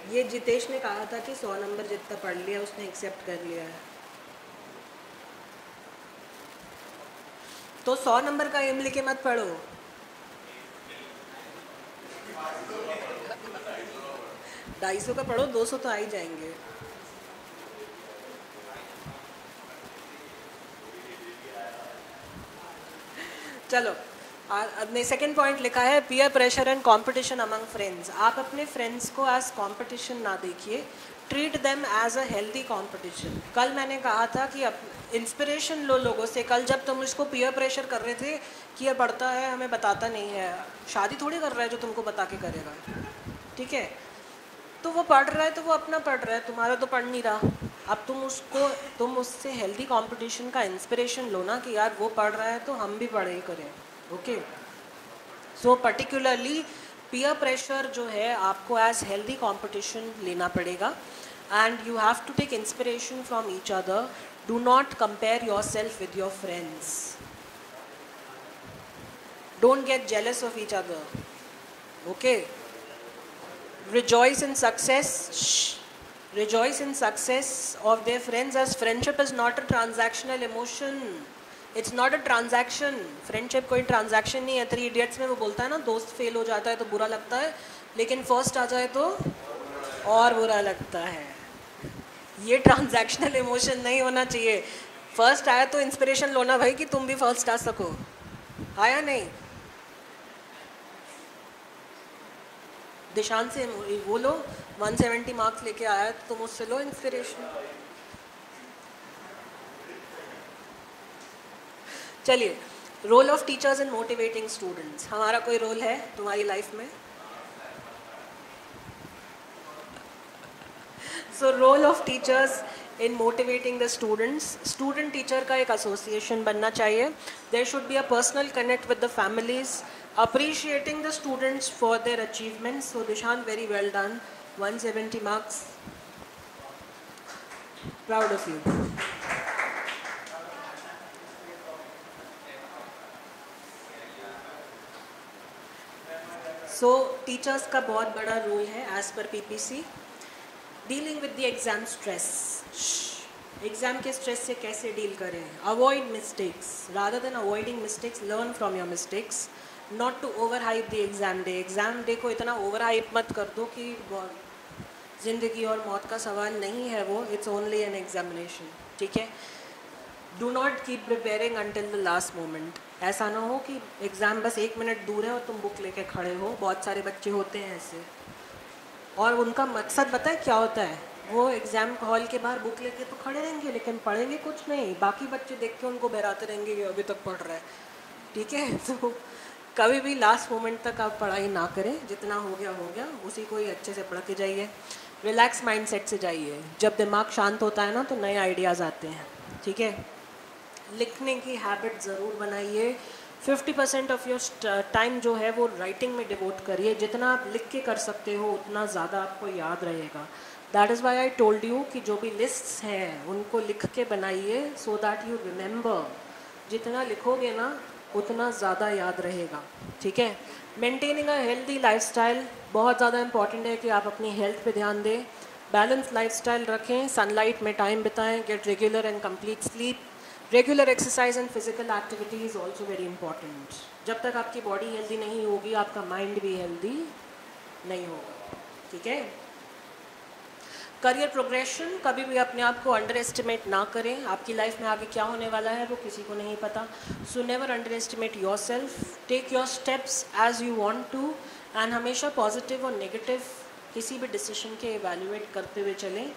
ये जितेश ने कहा था कि 100 नंबर जितना पढ़ लिया उसने एक्सेप्ट कर लिया है। तो 100 नंबर का एम लेके मत पढ़ो। ढाई सौ का पढ़ो, 200 तो आ ही जाएंगे। चलो, ने सेकंड पॉइंट लिखा है peer pressure and competition among friends. आप अपने फ्रेंड्स को एज कंपटीशन ना देखिए, treat them as a healthy competition. कल मैंने कहा था कि इंस्पिरेशन लो लोगों से। कल जब तुम उसको पीयर प्रेशर कर रहे थे कि ये पढ़ता है हमें बताता नहीं है, शादी थोड़ी कर रहा है जो तुमको बता के करेगा, ठीक है? तो वो पढ़ रहा है तो वो अपना पढ़ रहा है, तुम्हारा तो पढ़ नहीं रहा। अब तुम उससे हेल्दी कंपटीशन का इंस्पिरेशन लो ना कि यार वो पढ़ रहा है तो हम भी पढ़े ही करें। Okay, so particularly peer pressure जो है आपको एज हेल्दी कंपटीशन लेना पड़ेगा and you have to take inspiration from each other. Do not compare yourself with your friends, don't get jealous of each other. Okay, rejoice in success, rejoice in success of their friends, as friendship is not a transactional emotion, it's not a transaction। friendship कोई transaction नहीं है। 3 Idiots में वो बोलता है ना, दोस्त फेल हो जाता है तो बुरा लगता है लेकिन फर्स्ट आ जाए तो और बुरा लगता है। ये ट्रांजैक्शनल इमोशन नहीं होना चाहिए। फर्स्ट आया तो इंस्पिरेशन लो ना भाई कि तुम भी फर्स्ट आ सको, आया नहीं? दिशांत से वो लो, 170 मार्क्स लेके आया तो तुम उससे लो इंस्पिरेशन। चलिए, role of teachers in motivating students. हमारा कोई रोल है तुम्हारी लाइफ में? So role of teachers in motivating the students, student teacher का एक एसोसिएशन बनना चाहिए। There should be a personal connect with the families, appreciating the students for their achievements. So Dishant, very well done, 170 marks, proud of you. So teachers का बहुत बड़ा रोल है as per PPC, dealing with the exam stress। Exam के स्ट्रेस से कैसे डील करें? Avoid mistakes, rather than avoiding mistakes learn from your mistakes. Not to overhype the exam day. Exam day को इतना ओवर हाइप मत कर दो कि ज़िंदगी और मौत का सवाल नहीं है वो, इट्स ओनली एन एग्जामिनेशन, ठीक है? Do not keep preparing until the last moment. ऐसा ना हो कि एग्ज़ाम बस 1 मिनट दूर है और तुम बुक लेके खड़े हो। बहुत सारे बच्चे होते हैं ऐसे, और उनका मकसद पता है क्या होता है? वो एग्ज़ाम हॉल के बाहर बुक लेके तो खड़े रहेंगे लेकिन पढ़ेंगे कुछ नहीं, बाकी बच्चे देख के उनको बहराते रहेंगे कि अभी तक पढ़ रहा है, ठीक है? तो कभी भी लास्ट मोमेंट तक आप पढ़ाई ना करें, जितना हो गया उसी को ही अच्छे से पढ़ के जाइए। रिलैक्स माइंडसेट से जाइए। जब दिमाग शांत होता है ना तो नए आइडियाज़ आते हैं, ठीक है? लिखने की हैबिट ज़रूर बनाइए। 50% ऑफ योर टाइम जो है वो राइटिंग में डिवोट करिए। जितना आप लिख के कर सकते हो उतना ज़्यादा आपको याद रहेगा। That is why I told you कि जो भी लिस्ट्स हैं उनको लिख के बनाइए, सो दैट यू रिमेंबर। जितना लिखोगे ना उतना ज़्यादा याद रहेगा, ठीक है? मेंटेनिंग अ हेल्दी लाइफस्टाइल बहुत ज़्यादा इंपॉर्टेंट है कि आप अपनी हेल्थ पे ध्यान दें। बैलेंस लाइफस्टाइल रखें, सनलाइट में टाइम बिताएं, get regular and complete sleep. Regular exercise and physical activity is also very important. जब तक आपकी बॉडी हेल्दी नहीं होगी आपका माइंड भी हेल्दी नहीं होगा, ठीक है? करियर प्रोग्रेशन, कभी भी अपने आप को अंडर एस्टिमेट ना करें। आपकी लाइफ में आगे क्या होने वाला है वो किसी को नहीं पता। So never underestimate yourself, take your steps as you want to, and हमेशा पॉजिटिव और नेगेटिव किसी भी डिसीजन के एवेल्युएट करते हुए चलें।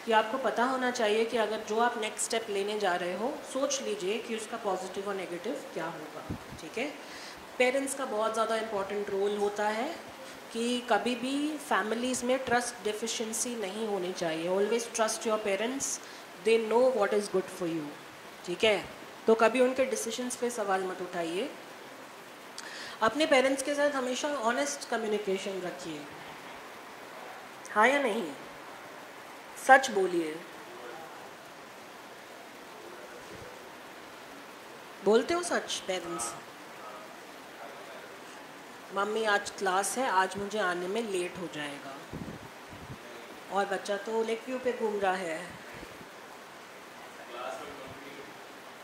कि आपको पता होना चाहिए कि अगर जो आप नेक्स्ट स्टेप लेने जा रहे हो सोच लीजिए कि उसका पॉजिटिव और नेगेटिव क्या होगा, ठीक है? पेरेंट्स का बहुत ज़्यादा इम्पॉर्टेंट रोल होता है कि कभी भी फैमिलीज़ में ट्रस्ट डेफिशिएंसी नहीं होनी चाहिए। Always trust your parents, they know what is good for you, ठीक है? तो कभी उनके डिसीजंस पे सवाल मत उठाइए। अपने पेरेंट्स के साथ हमेशा ऑनेस्ट कम्युनिकेशन रखिए, हाँ या नहीं? सच बोलिए। बोलते हो सच पेरेंट्स? मम्मी आज क्लास है, आज मुझे आने में लेट हो जाएगा, और बच्चा तो लेक व्यू पे घूम रहा है।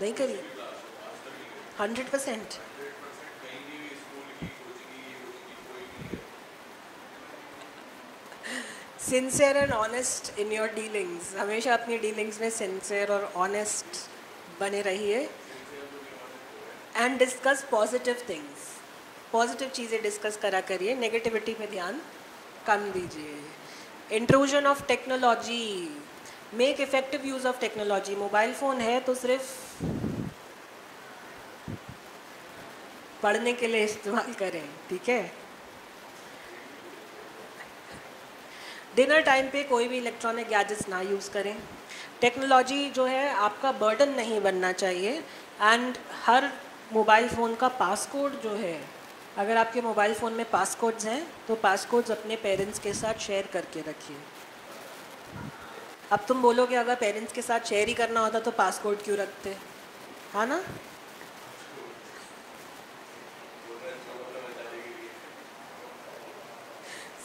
नहीं करी 100%। Sincere and honest in your dealings. हमेशा अपनी डीलिंग्स में सिंसियर और ऑनेस्ट बने रहिए and discuss positive things. Positive चीज़ें डिस्कस करा करिए, नेगेटिविटी पे ध्यान कम दीजिए। Intrusion of technology, make effective use of technology. Mobile phone है तो सिर्फ पढ़ने के लिए इस्तेमाल करें, ठीक है। डिनर टाइम पे कोई भी इलेक्ट्रॉनिक गैजेट्स ना यूज़ करें। टेक्नोलॉजी जो है आपका बर्डन नहीं बनना चाहिए। एंड हर मोबाइल फ़ोन का पासकोड जो है, अगर आपके मोबाइल फ़ोन में पासकोड्स हैं तो पासकोड्स अपने पेरेंट्स के साथ शेयर करके रखिए। अब तुम बोलोगे अगर पेरेंट्स के साथ शेयर ही करना होता तो पासकोड क्यों रखते, है ना।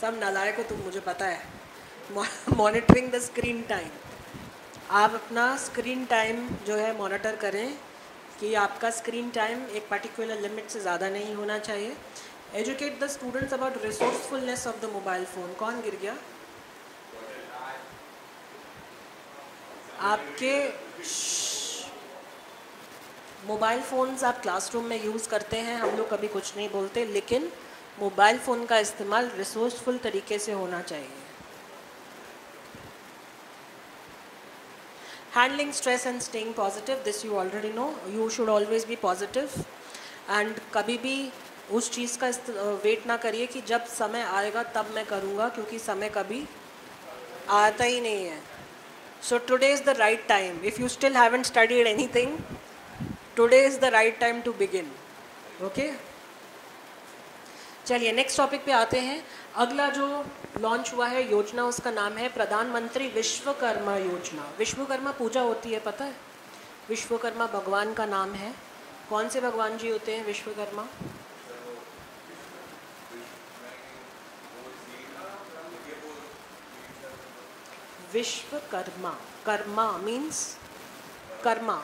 सब नालायक हो तुम, मुझे पता है। मॉनिटरिंग द स्क्रीन टाइम, आप अपना स्क्रीन टाइम जो है मॉनिटर करें कि आपका स्क्रीन टाइम एक पर्टिकुलर लिमिट से ज़्यादा नहीं होना चाहिए। Educate the students about resourcefulness of the mobile phone. कौन गिर गया? आपके मोबाइल फ़ोन्स आप क्लासरूम में यूज़ करते हैं, हम लोग कभी कुछ नहीं बोलते, लेकिन मोबाइल फ़ोन का इस्तेमाल रिसोर्सफुल तरीके से होना चाहिए। Handling stress and staying positive, this you already know, you should always be positive. And कभी भी उस चीज़ का वेट ना करिए कि जब समय आएगा तब मैं करूँगा, क्योंकि समय कभी आता ही नहीं है। So today is the right time. If you still haven't studied anything, today is the right time to begin. Okay, चलिए नेक्स्ट टॉपिक पे आते हैं। अगला जो लॉन्च हुआ है योजना, उसका नाम है प्रधानमंत्री विश्वकर्मा योजना। विश्वकर्मा पूजा होती है, पता है? विश्वकर्मा भगवान का नाम है। कौन से भगवान जी होते हैं विश्वकर्मा? विश्वकर्मा, कर्मा मीन्स कर्मा,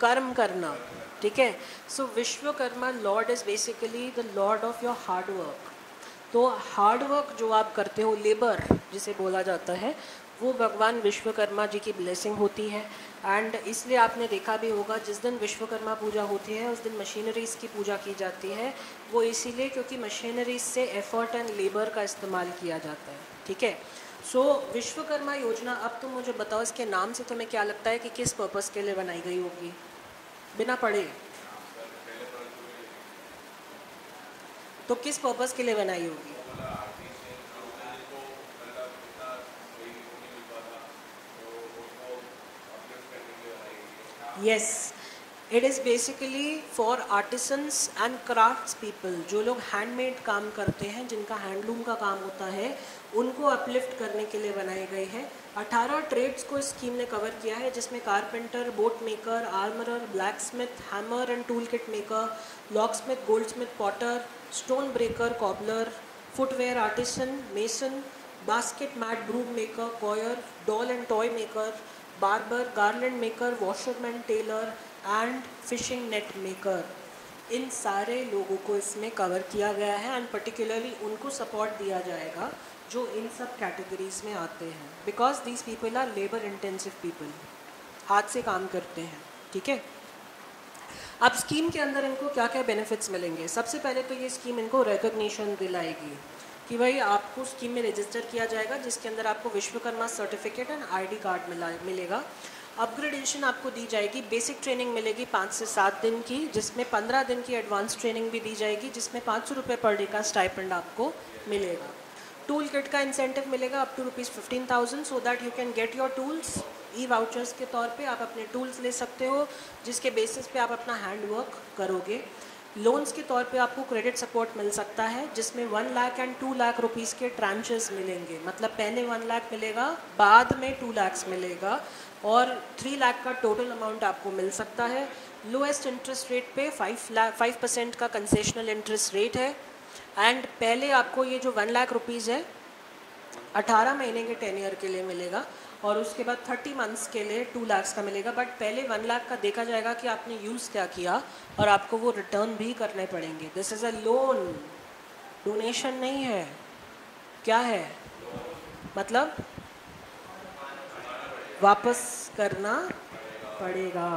कर्म करना, ठीक है। So Vishwakarma lord is basically the lord of your hard work. तो हार्ड वर्क जो आप करते हो, लेबर जिसे बोला जाता है, वो भगवान विश्वकर्मा जी की ब्लेसिंग होती है। एंड इसलिए आपने देखा भी होगा जिस दिन विश्वकर्मा पूजा होती है उस दिन मशीनरीज़ की पूजा की जाती है। वो इसीलिए क्योंकि मशीनरीज से एफर्ट एंड लेबर का इस्तेमाल किया जाता है, ठीक है। सो विश्वकर्मा योजना, अब तुम मुझे बताओ इसके नाम से तुम्हें क्या लगता है कि किस पर्पज़ के लिए बनाई गई होगी बिना पढ़े? तो किस पर्पज़ के लिए बनाई होगी? Yes, it is basically for artisans and crafts people. जो लोग हैंडमेड काम करते हैं, जिनका हैंडलूम का काम होता है, उनको अपलिफ्ट करने के लिए बनाई गई है। 18 ट्रेड्स को इस स्कीम ने कवर किया है, जिसमें carpenter, boat maker, armourer, blacksmith, hammer and tool kit maker, locksmith, goldsmith, potter, stone breaker, cobbler, footwear artisan, mason, basket mat broom maker, coir, doll and toy maker, barber, garland maker, washerman, tailor and fishing net maker. इन सारे लोगों को इसमें कवर किया गया है एंड पर्टिकुलरली उनको सपोर्ट दिया जाएगा जो इन सब कैटेगरीज में आते हैं, because these people are labour intensive people, हाथ से काम करते हैं, ठीक है। अब स्कीम के अंदर इनको क्या क्या बेनिफिट्स मिलेंगे? सबसे पहले तो ये स्कीम इनको रिकॉग्निशन दिलाएगी कि भाई आपको स्कीम में रजिस्टर किया जाएगा, जिसके अंदर आपको Vishwakarma certificate and ID card मिलेगा। अपग्रेडेशन आपको दी जाएगी, बेसिक ट्रेनिंग मिलेगी 5 से 7 दिन की, जिसमें 15 दिन की एडवांस ट्रेनिंग भी दी जाएगी, जिसमें 500 रुपये पर डे का स्टाइपेंड आपको मिलेगा। टूल किट का इंसेंटिव मिलेगा up to ₹15,000 so that you can get your tools. E vouchers के तौर पे आप अपने टूल्स ले सकते हो, जिसके बेसिस पे आप अपना हैंड वर्क करोगे। लोन्स के तौर पे आपको क्रेडिट सपोर्ट मिल सकता है, जिसमें 1 लाख एंड 2 लाख रुपीज़ के ट्रांचेस मिलेंगे। मतलब पहले 1 लाख मिलेगा, बाद में 2 लाख मिलेगा, और 3 लाख का टोटल अमाउंट आपको मिल सकता है। लोएस्ट इंटरेस्ट रेट पे 5% का कंसेशनल इंटरेस्ट रेट है। एंड पहले आपको ये जो 1 लाख रुपीज़ है 18 महीने के टेन्योर के लिए मिलेगा, और उसके बाद 30 मंथ्स के लिए 2 लाख का मिलेगा। बट पहले 1 लाख का देखा जाएगा कि आपने यूज़ क्या किया, और आपको वो रिटर्न भी करने पड़ेंगे। This is a loan, donation नहीं है। क्या है? मतलब वापस करना पड़ेगा।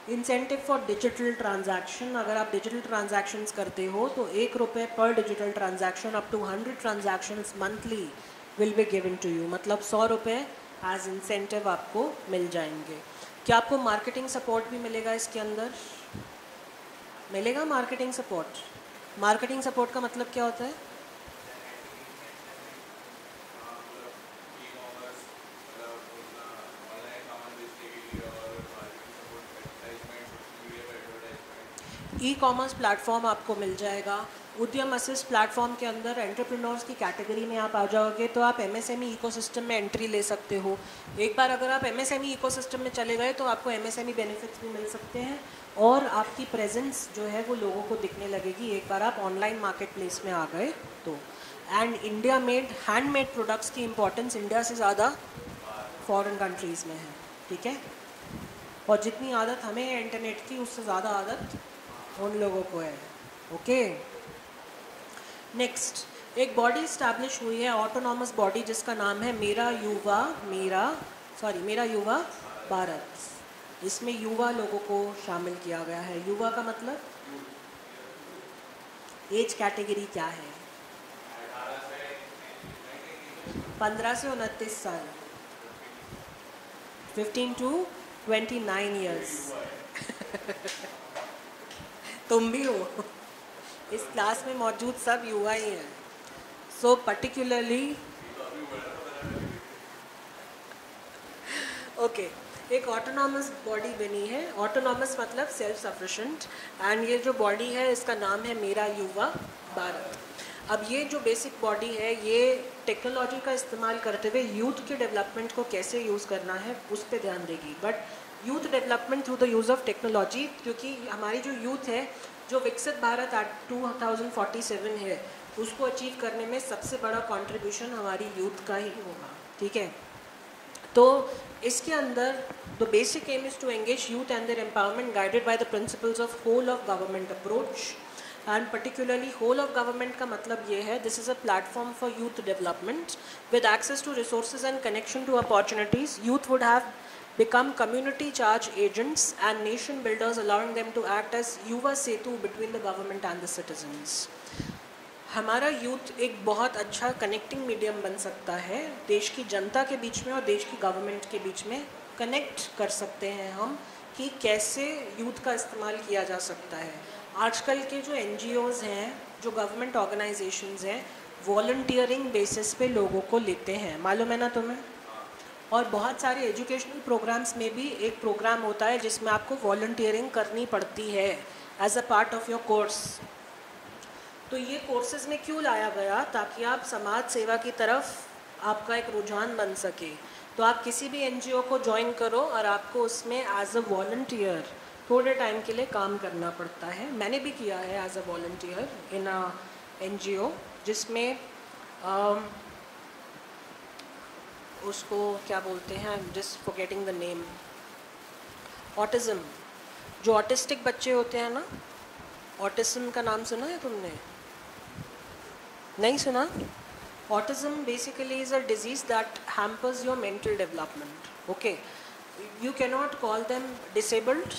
इंसेंटिव फॉर डिजिटल ट्रांजैक्शन, अगर आप डिजिटल ट्रांजैक्शंस करते हो तो ₹1 पर digital transaction up to 100 transactions monthly will be given to you, मतलब ₹100 एज इंसेंटिव आपको मिल जाएंगे। क्या आपको मार्केटिंग सपोर्ट भी मिलेगा इसके अंदर? मिलेगा मार्केटिंग सपोर्ट। मार्केटिंग सपोर्ट का मतलब क्या होता है? ई कॉमर्स प्लेटफॉर्म आपको मिल जाएगा। उद्यम असिस्ट प्लेटफॉर्म के अंदर एंटरप्रेन्योर्स की कैटेगरी में आप आ जाओगे तो आप एमएसएमई इकोसिस्टम में एंट्री ले सकते हो। एक बार अगर आप एमएसएमई इकोसिस्टम में चले गए तो आपको एमएसएमई बेनिफिट्स भी मिल सकते हैं और आपकी प्रेजेंस जो है वो लोगों को दिखने लगेगी एक बार आप ऑनलाइन मार्केट प्लेस में आ गए तो। And India made handmade products की इम्पोर्टेंस इंडिया से ज़्यादा फॉरेन कंट्रीज़ में है, ठीक है। और जितनी आदत हमें है इंटरनेट की उससे ज़्यादा आदत उन लोगों को है, ओके। नेक्स्ट एक बॉडी इस्टेब्लिश हुई है ऑटोनॉमस बॉडी जिसका नाम है मेरा युवा भारत। इसमें युवा लोगों को शामिल किया गया है। युवा का मतलब एज कैटेगरी क्या है? 15 से 29 साल, 15 to 29 ईयर्स। तुम भी हो, इस क्लास में मौजूद सब युवा ही हैं। सो पर्टिकुलरली ओके, एक ऑटोनॉमस बॉडी बनी है। ऑटोनॉमस मतलब सेल्फ सफिशिएंट, एंड ये जो बॉडी है इसका नाम है मेरा युवा भारत। अब ये जो बेसिक बॉडी है ये टेक्नोलॉजी का इस्तेमाल करते हुए यूथ के डेवलपमेंट को कैसे यूज़ करना है उस पर ध्यान देगी। But youth development through the use of technology, क्योंकि हमारी जो यूथ है जो विकसित भारत 2047 है उसको अचीव करने में सबसे बड़ा कंट्रीब्यूशन हमारी यूथ का ही होगा, ठीक है। तो इसके अंदर the basic aim is to engage youth and their empowerment guided by the principles of whole of government approach. And particularly whole of government का मतलब ये है this is a platform for youth development with access to resources and connection to opportunities. Youth would have become community charge agents and nation builders, allowing them to act as युवा सेतु between the government and the citizens। हमारा यूथ एक बहुत अच्छा कनेक्टिंग मीडियम बन सकता है देश की जनता के बीच में और देश की गवर्नमेंट के बीच में। कनेक्ट कर सकते हैं हम कि कैसे यूथ का इस्तेमाल किया जा सकता है। आजकल के जो NGOs हैं, जो गवर्नमेंट ऑर्गेनाइजेशंस हैं, वॉलंटियरिंग बेसिस पे लोगों को लेते हैं, मालूम है ना तुम्हें। और बहुत सारे एजुकेशनल प्रोग्राम्स में भी एक प्रोग्राम होता है जिसमें आपको वॉलंटियरिंग करनी पड़ती है as a part of your course. तो ये कोर्सेज में क्यों लाया गया? ताकि आप समाज सेवा की तरफ आपका एक रुझान बन सके। तो आप किसी भी NGO को ज्वाइन करो और आपको उसमें एज अ वॉलंटियर थोड़े टाइम के लिए काम करना पड़ता है। मैंने भी किया है as a volunteer in a NGO जिसमें उसको क्या बोलते हैं, just forgetting the name, autism. जो ऑटिस्टिक बच्चे होते हैं ना, ऑटिज़म का नाम सुना है तुमने? नहीं सुना? Autism basically is a disease that hampers your mental development, okay. You cannot call them disabled,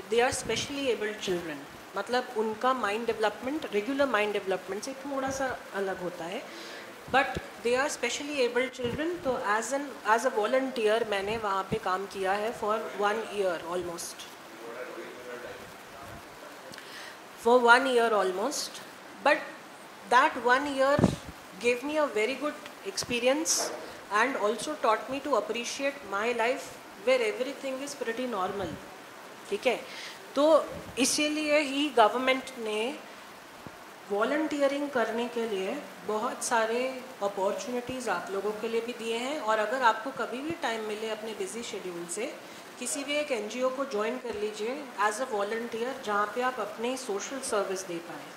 they are specially abled children. मतलब उनका mind development regular mind development से थोड़ा सा अलग होता है, but they are specially abled children. तो एज अ वॉलंटियर मैंने वहाँ पे काम किया है for 1 year almost, but that 1 year gave me a very good experience and also taught me to appreciate my life where everything is pretty normal, ठीक है। तो इसीलिए ही गवर्नमेंट ने वॉलंटियरिंग करने के लिए बहुत सारे अपॉर्चुनिटीज़ आप लोगों के लिए भी दिए हैं। और अगर आपको कभी भी टाइम मिले अपने बिजी शेड्यूल से किसी भी एक NGO को ज्वाइन कर लीजिए एज अ वॉलंटियर, जहाँ पे आप अपने सोशल सर्विस दे पाएँ।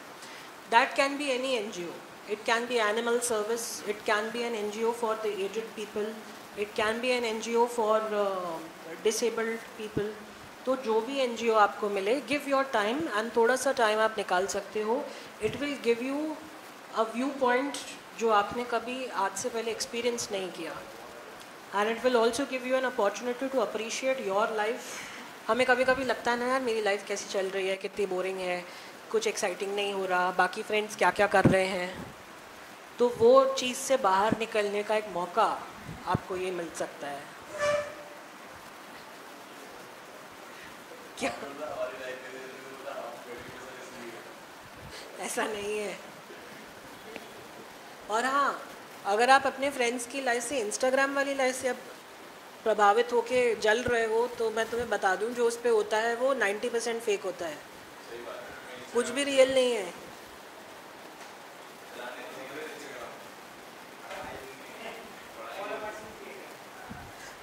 That can be any NGO, it can be animal service, it can be an NGO for the aged people, it can be an NGO for disabled people। तो जो भी NGO आपको मिले, गिव योर टाइम एंड थोड़ा सा टाइम आप निकाल सकते हो। It will give you a viewpoint जो आपने कभी आज से पहले एक्सपीरियंस नहीं किया, and it will also give you an opportunity to appreciate your life हमें कभी कभी लगता है ना यार मेरी लाइफ कैसी चल रही है, कितनी बोरिंग है, कुछ एक्साइटिंग नहीं हो रहा, बाकी फ्रेंड्स क्या क्या कर रहे हैं। तो वो चीज़ से बाहर निकलने का एक मौका आपको ये मिल सकता है। क्या ऐसा नहीं है। और हाँ, अगर आप अपने फ्रेंड्स की लाइफ से, इंस्टाग्राम वाली लाइफ से अब प्रभावित होके जल रहे हो, तो मैं तुम्हें बता दूं जो उस पर होता है वो 90% फेक होता है, कुछ भी रियल नहीं है।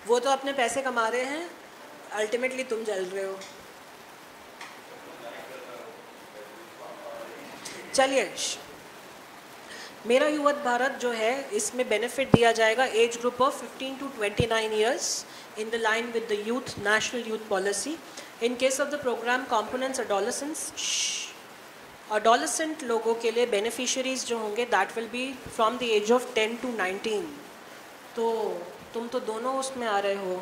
वो तो अपने पैसे कमा रहे हैं, अल्टीमेटली तुम जल रहे हो। चलिए, मेरा युवा भारत जो है इसमें बेनिफिट दिया जाएगा age group of 15 to 29 years in the line with the youth national youth policy. In case of the programme components adolescent लोगों के लिए बेनिफिशरीज जो होंगे that will be from the age of 10 to 19। तो तुम तो दोनों उसमें आ रहे हो,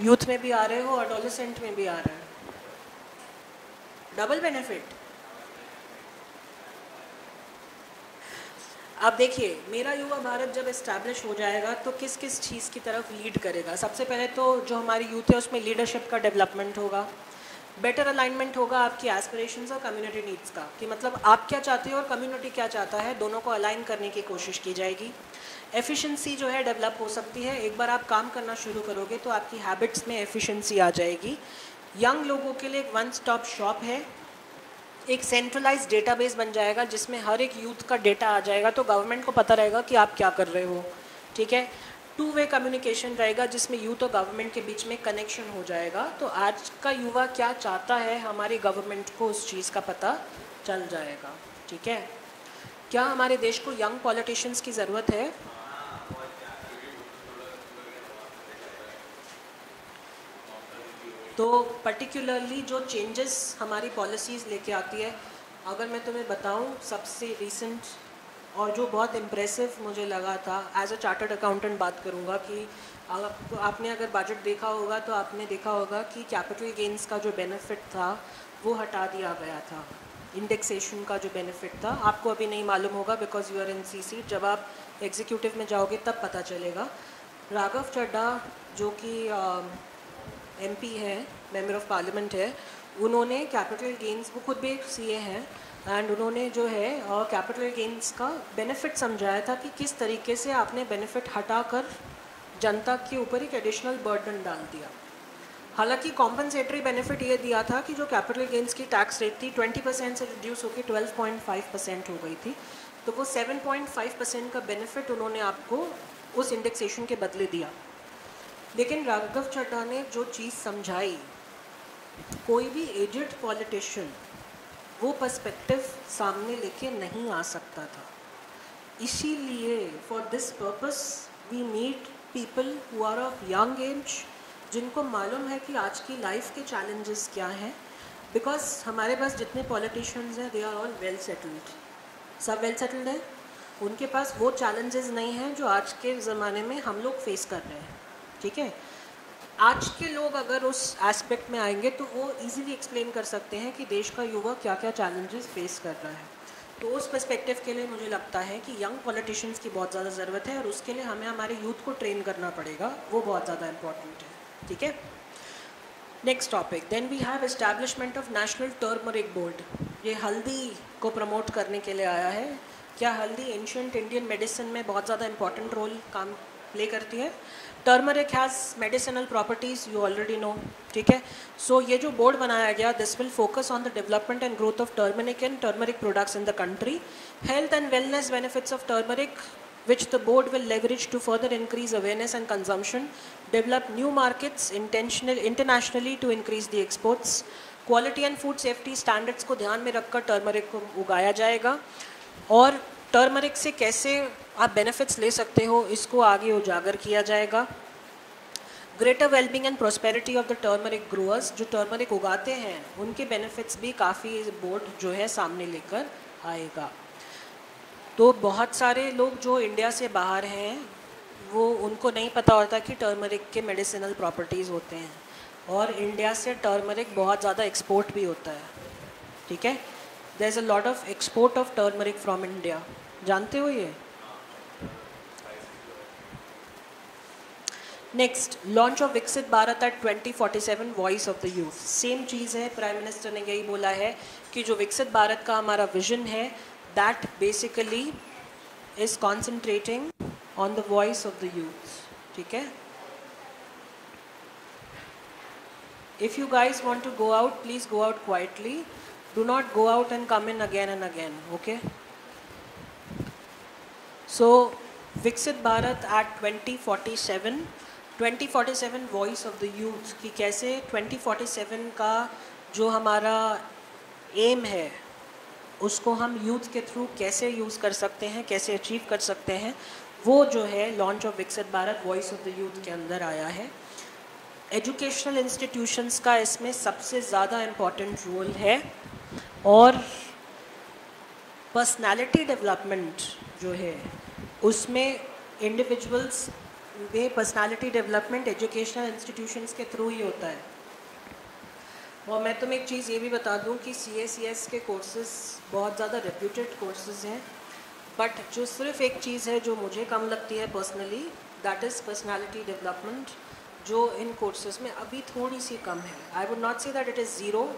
यूथ में भी आ रहे हो, अडोलेसेंट में भी आ रहे हो, डबल बेनिफिट। अब देखिए, मेरा युवा भारत जब इस्टेब्लिश हो जाएगा तो किस किस चीज़ की तरफ लीड करेगा। सबसे पहले तो जो हमारी यूथ है उसमें लीडरशिप का डेवलपमेंट होगा, बेटर अलाइनमेंट होगा आपकी एस्पिरेशंस और कम्युनिटी नीड्स का, कि मतलब आप क्या चाहते हो और कम्युनिटी क्या चाहता है, दोनों को अलाइन करने की कोशिश की जाएगी। एफिशिएंसी जो है डेवलप हो सकती है, एक बार आप काम करना शुरू करोगे तो आपकी हैबिट्स में एफिशिएंसी आ जाएगी। यंग लोगों के लिए एक वन स्टॉप शॉप है, एक सेंट्रलाइज डेटाबेस बन जाएगा जिसमें हर एक यूथ का डेटा आ जाएगा, तो गवर्नमेंट को पता रहेगा कि आप क्या कर रहे हो। ठीक है, टू वे कम्युनिकेशन रहेगा जिसमें यूथ और गवर्नमेंट के बीच में कनेक्शन हो जाएगा। तो आज का युवा क्या चाहता है हमारी गवर्नमेंट को उस चीज़ का पता चल जाएगा। ठीक है, क्या हमारे देश को यंग पॉलिटिशियंस की ज़रूरत है? तो पर्टिकुलरली जो चेंजेस हमारी पॉलिसीज़ लेके आती है, अगर मैं तुम्हें बताऊं सबसे रिसेंट और जो बहुत इम्प्रेसिव मुझे लगा था, एज अ चार्टर्ड अकाउंटेंट बात करूंगा, कि आपने अगर बजट देखा होगा तो आपने देखा होगा कि कैपिटल गेन्स का जो बेनिफिट था वो हटा दिया गया था। इंडेक्सेशन का जो बेनिफिट था आपको अभी नहीं मालूम होगा because you are in c seat, जब आप एग्जीक्यूटिव में जाओगे तब पता चलेगा। राघव चड्ढा जो कि एमपी है, मेंबर ऑफ पार्लियामेंट है, उन्होंने कैपिटल गेन्स, वो खुद भी एक सीए हैं, एंड उन्होंने जो है कैपिटल गेन्स का बेनिफिट समझाया था कि किस तरीके से आपने बेनिफिट हटाकर जनता के ऊपर एक एडिशनल बर्डन डाल दिया। हालांकि कॉम्पनसेटरी बेनिफिट ये दिया था कि जो कैपिटल गेन्स की टैक्स रेट थी 20% से रिड्यूस होकर 12.5% हो गई थी, तो वो 7.5% का बेनिफिट उन्होंने आपको उस इंडेक्सेशन के बदले दिया। लेकिन राघव चड्ढा ने जो चीज़ समझाई, कोई भी एजेड पॉलिटिशियन वो पर्सपेक्टिव सामने लेके नहीं आ सकता था। इसीलिए for this purpose we need people who are of young age, जिनको मालूम है कि आज की लाइफ के चैलेंजेस क्या हैं। बिकॉज हमारे पास जितने पॉलिटिशियंस हैं they are all well settled, सब वेल सेटल्ड हैं, उनके पास वो चैलेंजेस नहीं हैं जो आज के ज़माने में हम लोग फेस कर रहे हैं। ठीक है, आज के लोग अगर उस एस्पेक्ट में आएंगे तो वो इजीली एक्सप्लेन कर सकते हैं कि देश का युवा क्या क्या चैलेंजेस फेस कर रहा है। तो उस पर्सपेक्टिव के लिए मुझे लगता है कि यंग पॉलिटिशियंस की बहुत ज़्यादा ज़रूरत है, और उसके लिए हमें हमारे यूथ को ट्रेन करना पड़ेगा, वो बहुत ज़्यादा इम्पॉर्टेंट है। ठीक है, next topic, then we have establishment of national turmeric board. ये हल्दी को प्रमोट करने के लिए आया है। क्या हल्दी एंशिएंट इंडियन मेडिसिन में बहुत ज़्यादा इंपॉर्टेंट रोल काम प्ले करती है? Turmeric has medicinal properties, you already know. ठीक है, सो ये जो बोर्ड बनाया गया, this will focus on the development and growth of turmeric and turmeric products in the country, health and wellness benefits of turmeric which the board will leverage to further increase awareness and consumption, develop new markets internationally to increase the exports, quality and food safety standards को ध्यान में रखकर टर्मरिक को उगाया जाएगा, और टर्मरिक से कैसे आप बेनिफिट्स ले सकते हो इसको आगे उजागर किया जाएगा। Greater wellbeing and prosperity of the turmeric growers, जो टर्मरिक उगाते हैं उनके बेनिफिट्स भी काफ़ी बोर्ड जो है सामने लेकर आएगा। तो बहुत सारे लोग जो इंडिया से बाहर हैं वो, उनको नहीं पता होता कि टर्मरिक के मेडिसिनल प्रॉपर्टीज़ होते हैं। और इंडिया से टर्मरिक बहुत ज़्यादा एक्सपोर्ट भी होता है, ठीक है। There is a lot of export of turmeric from India, जानते हो ये। Next, launch of Viksit Bharat at 2047 voice of the youth. Same चीज़ है, प्राइम मिनिस्टर ने यही बोला है कि जो विकसित भारत का हमारा विजन है that basically is concentrating on the voice of the youth, ठीक है। If you guys want to go out, please go out quietly, do not go out and come in again and again, okay. So Viksit Bharat at 2047 voice of the youth, कि कैसे 2047 का जो हमारा एम है उसको हम यूथ के थ्रू कैसे यूज़ कर सकते हैं, कैसे अचीव कर सकते हैं, वो जो है launch of Viksit Bharat voice of the youth के अंदर आया है। एजुकेशनल इंस्टीट्यूशंस का इसमें सबसे ज़्यादा इम्पॉर्टेंट रोल है, और पर्सनालिटी डेवलपमेंट जो है उसमें इंडिविजुअल्स में पर्सनालिटी डेवलपमेंट एजुकेशनल इंस्टीट्यूशंस के थ्रू ही होता है। और मैं तुम्हें एक चीज़ ये भी बता दूं कि CACS के कोर्सेज बहुत ज़्यादा रेप्यूटेड कोर्सेज हैं, बट जो सिर्फ एक चीज़ है जो मुझे कम लगती है personally, that is personality development, जो इन कोर्सेज में अभी थोड़ी सी कम है। I would not say that it is zero,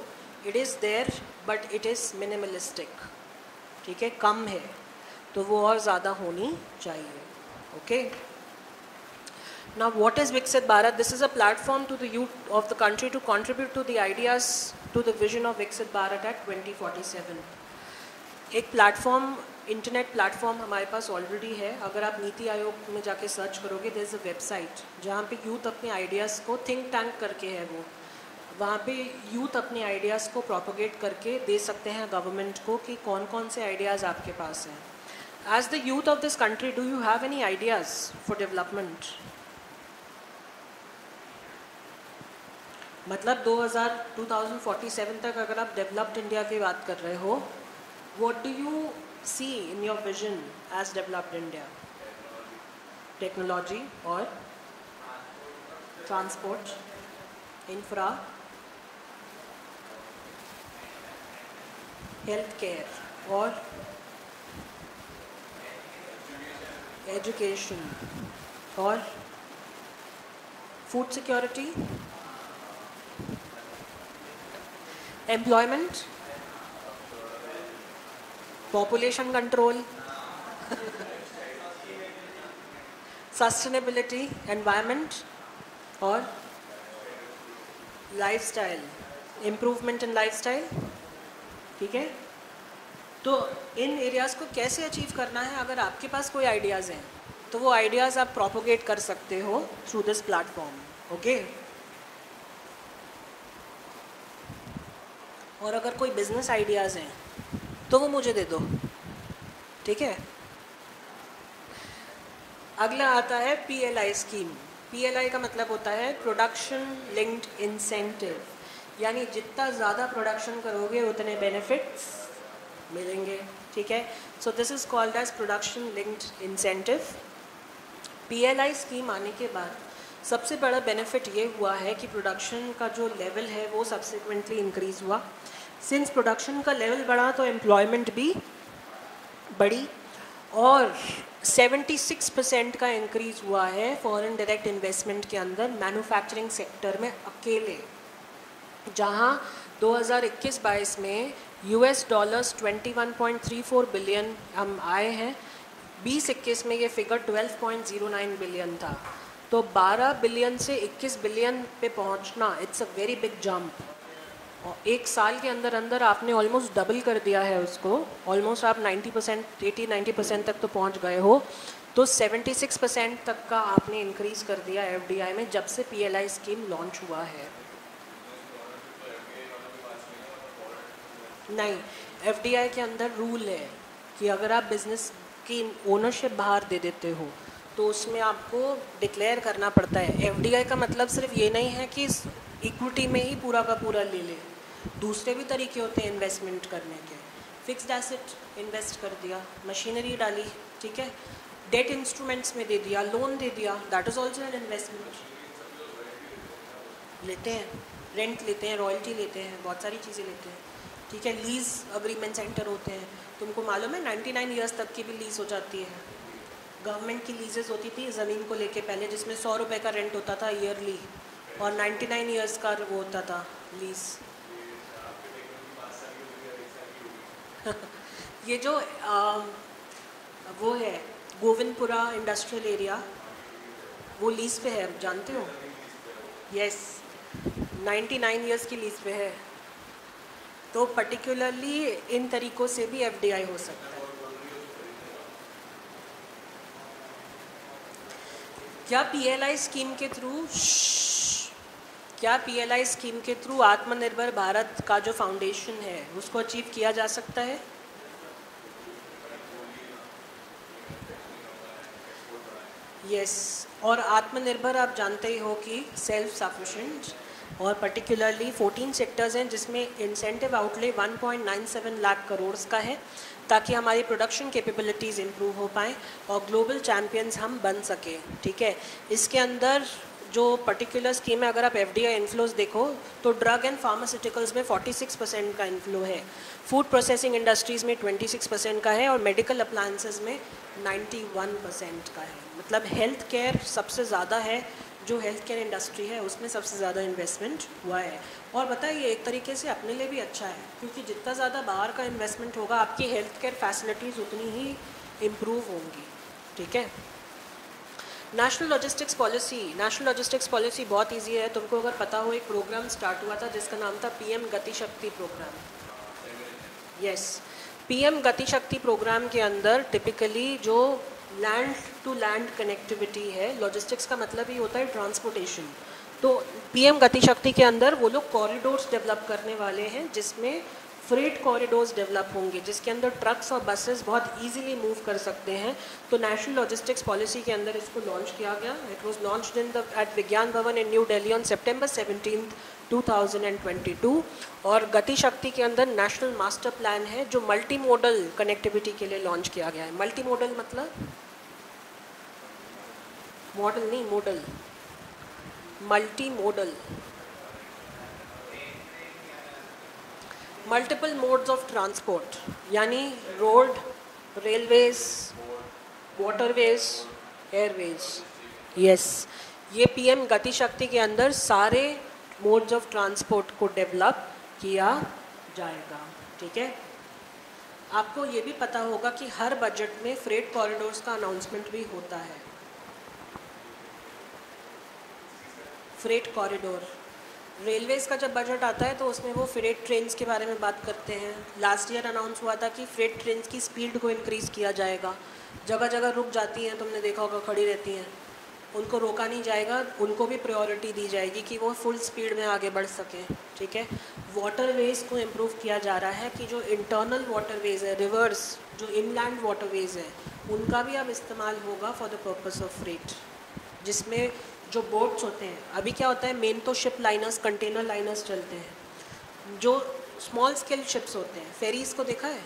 it is there but it is minimalistic, ठीक है, कम है, तो वो और ज़्यादा होनी चाहिए, okay. Now, what is Viksit Bharat? This is a platform to the youth of the country to contribute to the ideas to the vision of Viksit Bharat at 2047. एक प्लेटफॉर्म, इंटरनेट प्लेटफॉर्म हमारे पास ऑलरेडी है। अगर आप नीति आयोग में जाके सर्च करोगे, देयर इज़ अ वेबसाइट जहाँ पे यूथ अपने आइडियाज़ को, थिंक टैंक करके है वो, वहाँ पे यूथ अपने आइडियाज़ को प्रोपोगेट करके दे सकते हैं गवर्नमेंट को कि कौन कौन से आइडियाज़ आपके पास हैं। As the youth of this country, do you have any ideas for development? मतलब 2047 तक अगर आप डेवलप्ड इंडिया की बात कर रहे हो, what do you see in your vision as developed India? Technology और ट्रांसपोर्ट, इंफ्रा, हेल्थ केयर और एजुकेशन और food security, employment, population control, sustainability, environment और लाइफस्टाइल, इम्प्रूवमेंट इन लाइफस्टाइल, ठीक है। तो इन एरियाज़ को कैसे अचीव करना है, अगर आपके पास कोई आइडियाज़ हैं तो वो आइडियाज़ आप प्रोपोगेट कर सकते हो थ्रू दिस प्लेटफॉर्म, ओके। और अगर कोई बिजनेस आइडियाज़ हैं तो वो मुझे दे दो, ठीक है। अगला आता है PLI स्कीम। PLI का मतलब होता है प्रोडक्शन लिंक्ड इंसेंटिव, यानी जितना ज़्यादा प्रोडक्शन करोगे उतने बेनिफिट्स मिलेंगे, ठीक है। So this is called as production linked incentive. PLI scheme आने के बाद सबसे बड़ा बेनिफिट ये हुआ है कि प्रोडक्शन का जो लेवल है वो सब्सिक्वेंटली इंक्रीज़ हुआ। सिंस प्रोडक्शन का लेवल बढ़ा तो एम्प्लॉयमेंट भी बढ़ी, और 76% का इंक्रीज़ हुआ है फॉरेन डायरेक्ट इन्वेस्टमेंट के अंदर मैन्युफैक्चरिंग सेक्टर में अकेले, जहां 2021-22 में $21.34 बिलियन हम आए हैं। 2021 में ये फिगर 12.09 बिलियन था, तो 12 बिलियन से 21 बिलियन पे पहुंचना, it's a very big jump. और एक साल के अंदर अंदर आपने ऑलमोस्ट डबल कर दिया है उसको, ऑलमोस्ट आप 90%, 80-90% तक तो पहुंच गए हो। तो 76% तक का आपने इंक्रीज़ कर दिया FDI में जब से PLI स्कीम लॉन्च हुआ है। नहीं, FDI के अंदर रूल है कि अगर आप बिजनेस की ओनरशिप बाहर दे देते हो तो उसमें आपको डिक्लेयर करना पड़ता है। FDI का मतलब सिर्फ ये नहीं है कि इक्विटी में ही पूरा का पूरा ले ले, दूसरे भी तरीके होते हैं इन्वेस्टमेंट करने के। फिक्स्ड एसेट इन्वेस्ट कर दिया, मशीनरी डाली, ठीक है, डेट इंस्ट्रूमेंट्स में दे दिया, लोन दे दिया, that is also an investment. लेते हैं, रेंट लेते हैं, रॉयल्टी लेते हैं, बहुत सारी चीज़ें लेते हैं, ठीक है। लीज़ अग्रीमेंट सेंटर होते हैं, तुमको मालूम है 99 ईयर्स तक की भी लीज़ हो जाती है। गवर्नमेंट की लीजेस होती थी ज़मीन को लेके पहले, जिसमें 100 रुपये का रेंट होता था ईयरली, और 99 ईयर्स का वो होता था लीज़। ये जो वो है गोविंदपुरा इंडस्ट्रियल एरिया, वो लीज़ पे है, जानते हो? यस, 99 ईयर्स की लीज़ पे है। तो पर्टिकुलरली इन तरीक़ों से भी एफडीआई हो सकता है। क्या पीएलआई स्कीम के थ्रू आत्मनिर्भर भारत का जो फाउंडेशन है उसको अचीव किया जा सकता है? यस, और आत्मनिर्भर आप जानते ही हो कि सेल्फ सफिशिएंट, और पर्टिकुलरली 14 सेक्टर्स हैं जिसमें इंसेंटिव आउटले 1.97 लाख करोड़ का है, ताकि हमारी प्रोडक्शन कैपेबिलिटीज़ इंप्रूव हो पाएँ और ग्लोबल चैम्पियंस हम बन सके, ठीक है। इसके अंदर जो पर्टिकुलर स्कीम है, अगर आप एफडीआई इन्फ्लोज देखो तो ड्रग एंड फार्मास्यूटिकल्स में 46% का इन्फ्लो है, फूड प्रोसेसिंग इंडस्ट्रीज़ में 26% का है, और मेडिकल अप्लायंसेस में 91% का है। मतलब हेल्थ केयर सबसे ज़्यादा है, जो हेल्थ केयर इंडस्ट्री है उसमें सबसे ज़्यादा इन्वेस्टमेंट हुआ है। और बताइए, एक तरीके से अपने लिए भी अच्छा है, क्योंकि जितना ज़्यादा बाहर का इन्वेस्टमेंट होगा आपकी हेल्थ केयर फैसिलिटीज़ उतनी ही इम्प्रूव होंगी, ठीक है। नेशनल लॉजिस्टिक्स पॉलिसी बहुत इजी है, तुमको अगर पता हो एक प्रोग्राम स्टार्ट हुआ था जिसका नाम था पीएम गति शक्ति प्रोग्राम। यस, पीएम गति शक्ति प्रोग्राम के अंदर टिपिकली जो लैंड टू लैंड कनेक्टिविटी है, लॉजिस्टिक्स का मतलब ही होता है ट्रांसपोर्टेशन, तो पीएम गति शक्ति के अंदर वो लोग कॉरिडोर्स डेवलप करने वाले हैं, जिसमें फ्रेट कॉरिडोर्स डेवलप होंगे, जिसके अंदर ट्रक्स और बसेस बहुत इजीली मूव कर सकते हैं। तो नेशनल लॉजिस्टिक्स पॉलिसी के अंदर इसको लॉन्च किया गया। इट वाज लॉन्च्ड एट विज्ञान भवन इन न्यू दिल्ली ऑन September 17, 2022। और गति शक्ति के अंदर नेशनल मास्टर प्लान है जो मल्टी मोडल कनेक्टिविटी के लिए लॉन्च किया गया है। मल्टी मोडल मतलब मॉडल नहीं, modal, multi modal, multiple modes of transport, यानी road, railways, waterways, airways. Yes, ये पीएम गति शक्ति के अंदर सारे मोड्स ऑफ ट्रांसपोर्ट को डेवलप किया जाएगा, ठीक है। आपको ये भी पता होगा कि हर बजट में फ्रेट कॉरिडोर्स का अनाउंसमेंट भी होता है। फ्रेट कॉरिडोर, रेलवेज़ का जब बजट आता है तो उसमें वो फ्रेट ट्रेन्स के बारे में बात करते हैं। लास्ट ईयर अनाउंस हुआ था कि फ्रेट ट्रेन्स की स्पीड को इंक्रीज़ किया जाएगा। जगह जगह रुक जाती हैं, तुमने देखा होगा, खड़ी रहती हैं, उनको रोका नहीं जाएगा, उनको भी प्रायोरिटी दी जाएगी कि वो फुल स्पीड में आगे बढ़ सकें, ठीक है। वाटरवेज़ को इम्प्रूव किया जा रहा है कि जो इंटरनल वाटरवेज़ है, रिवर्स, जो इनलैंड वाटरवेज़ है, उनका भी अब इस्तेमाल होगा for the purpose of freight, जिसमें जो बोट्स होते हैं, अभी क्या होता है, मेन तो शिप लाइनर्स, कंटेनर लाइनर्स चलते हैं। जो स्मॉल स्केल शिप्स होते हैं, फेरीज़ को देखा है,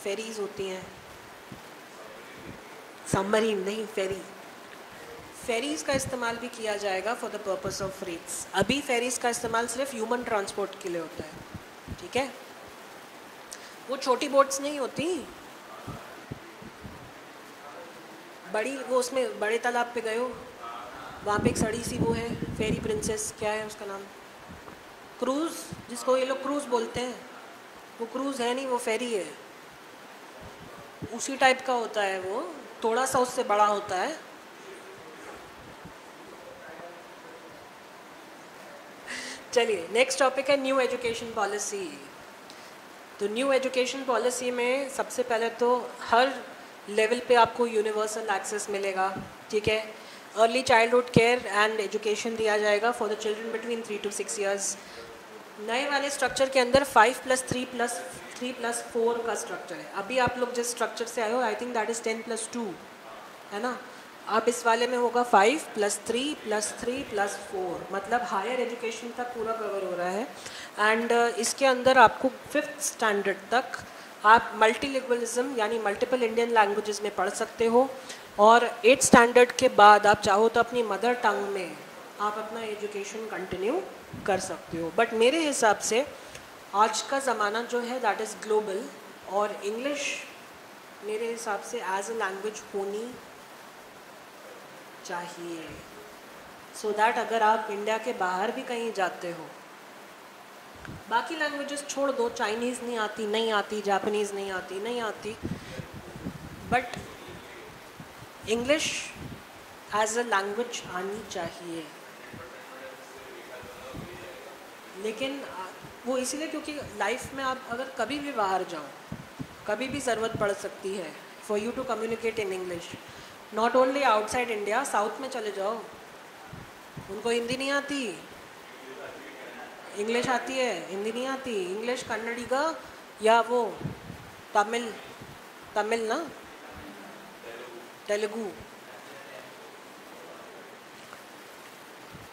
फेरीज़ होती हैं, सबमरीन नहीं, फेरीज़ का इस्तेमाल भी किया जाएगा for the purpose of freights. अभी फेरीज़ का इस्तेमाल सिर्फ ह्यूमन ट्रांसपोर्ट के लिए होता है, ठीक है। वो छोटी बोट्स नहीं होती, बड़ी, वो उसमें बड़े तालाब पे गए हो, वहाँ पे एक सड़ी सी वो है, फेरी प्रिंसेस, क्या है उसका नाम, क्रूज़, जिसको ये लोग क्रूज़ बोलते हैं, वो क्रूज़ है नहीं, वो फेरी है, उसी टाइप का होता है वो, थोड़ा सा उससे बड़ा होता है। चलिए, नेक्स्ट टॉपिक है न्यू एजुकेशन पॉलिसी। तो न्यू एजुकेशन पॉलिसी में सबसे पहले तो हर लेवल पे आपको यूनिवर्सल एक्सेस मिलेगा, ठीक है। Early childhood care and education दिया जाएगा for the children between 3 to 6 years. नए वाले स्ट्रक्चर के अंदर 5+3+3+4 का स्ट्रक्चर है। अभी आप लोग जिस स्ट्रक्चर से आए हो, आई थिंक दैट इज़ 10+2, है ना। अब इस वाले में होगा 5+3+3+4, मतलब हायर एजुकेशन तक पूरा कवर हो रहा है। एंड इसके अंदर आपको 5th स्टैंडर्ड तक आप मल्टीलिंगुअलिज्म यानी मल्टीपल इंडियन लैंग्वेजेस में पढ़ सकते हो, और 8th स्टैंडर्ड के बाद आप चाहो तो अपनी मदर टंग में आप अपना एजुकेशन कंटिन्यू कर सकते हो। बट मेरे हिसाब से आज का ज़माना जो है दैट इज़ ग्लोबल, और इंग्लिश मेरे हिसाब से एज अ लैंग्वेज होनी चाहिए, सो दैट अगर आप इंडिया के बाहर भी कहीं जाते हो, बाकी लैंग्वेजेस छोड़ दो, चाइनीज़ नहीं आती, जापानीज़ नहीं आती, but English as a language आनी चाहिए। लेकिन वो इसीलिए क्योंकि लाइफ में आप अगर कभी भी बाहर जाओ, कभी भी ज़रूरत पड़ सकती है for you to communicate in English. Not only outside India, south में चले जाओ, उनको हिंदी नहीं आती, इंग्लिश आती है, हिंदी नहीं आती। इंग्लिश कन्नड़ी का या वो तमिल ना, Telugu.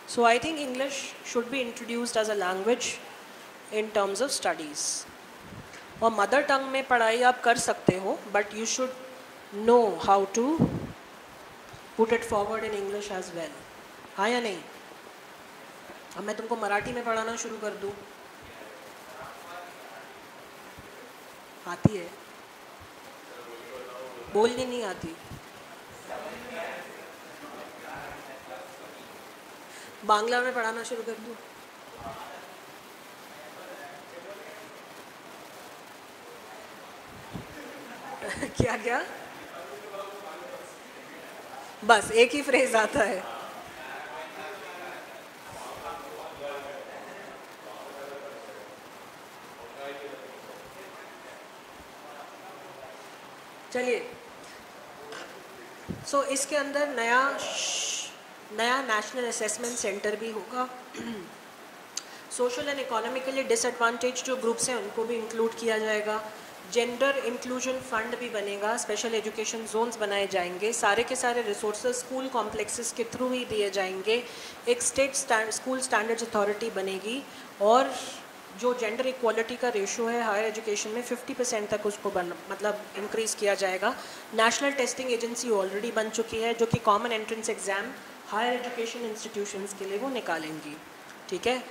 So I think English should be introduced as a language in terms of studies. और मदर टंग में पढ़ाई आप कर सकते हो, but you should know how to put it forward in English as well. हाँ या नहीं? अब मैं तुमको मराठी में पढ़ाना शुरू कर दूँ, आती है? बोलनी नहीं आती। बांग्ला में पढ़ाना शुरू कर दूँ? क्या क्या? बस एक ही फ्रेज आता है। चलिए, सो इसके अंदर नया नेशनल असेसमेंट सेंटर भी होगा। सोशल एंड इकोनॉमिकली डिसएडवांटेज जो ग्रुप्स हैं उनको भी इंक्लूड किया जाएगा। जेंडर इंक्लूजन फंड भी बनेगा, स्पेशल एजुकेशन जोन्स बनाए जाएंगे, सारे के सारे रिसोर्सेज स्कूल कॉम्प्लेक्सेस के थ्रू ही दिए जाएंगे। एक स्टेट स्कूल स्टैंडर्ड्स अथॉरिटी बनेगी, और जो जेंडर इक्वालिटी का रेशो है हायर एजुकेशन में 50% तक उसको मतलब इंक्रीज़ किया जाएगा। नेशनल टेस्टिंग एजेंसी ऑलरेडी बन चुकी है, जो कि common entrance exam higher education institutions के लिए वो निकालेंगी। ठीक है,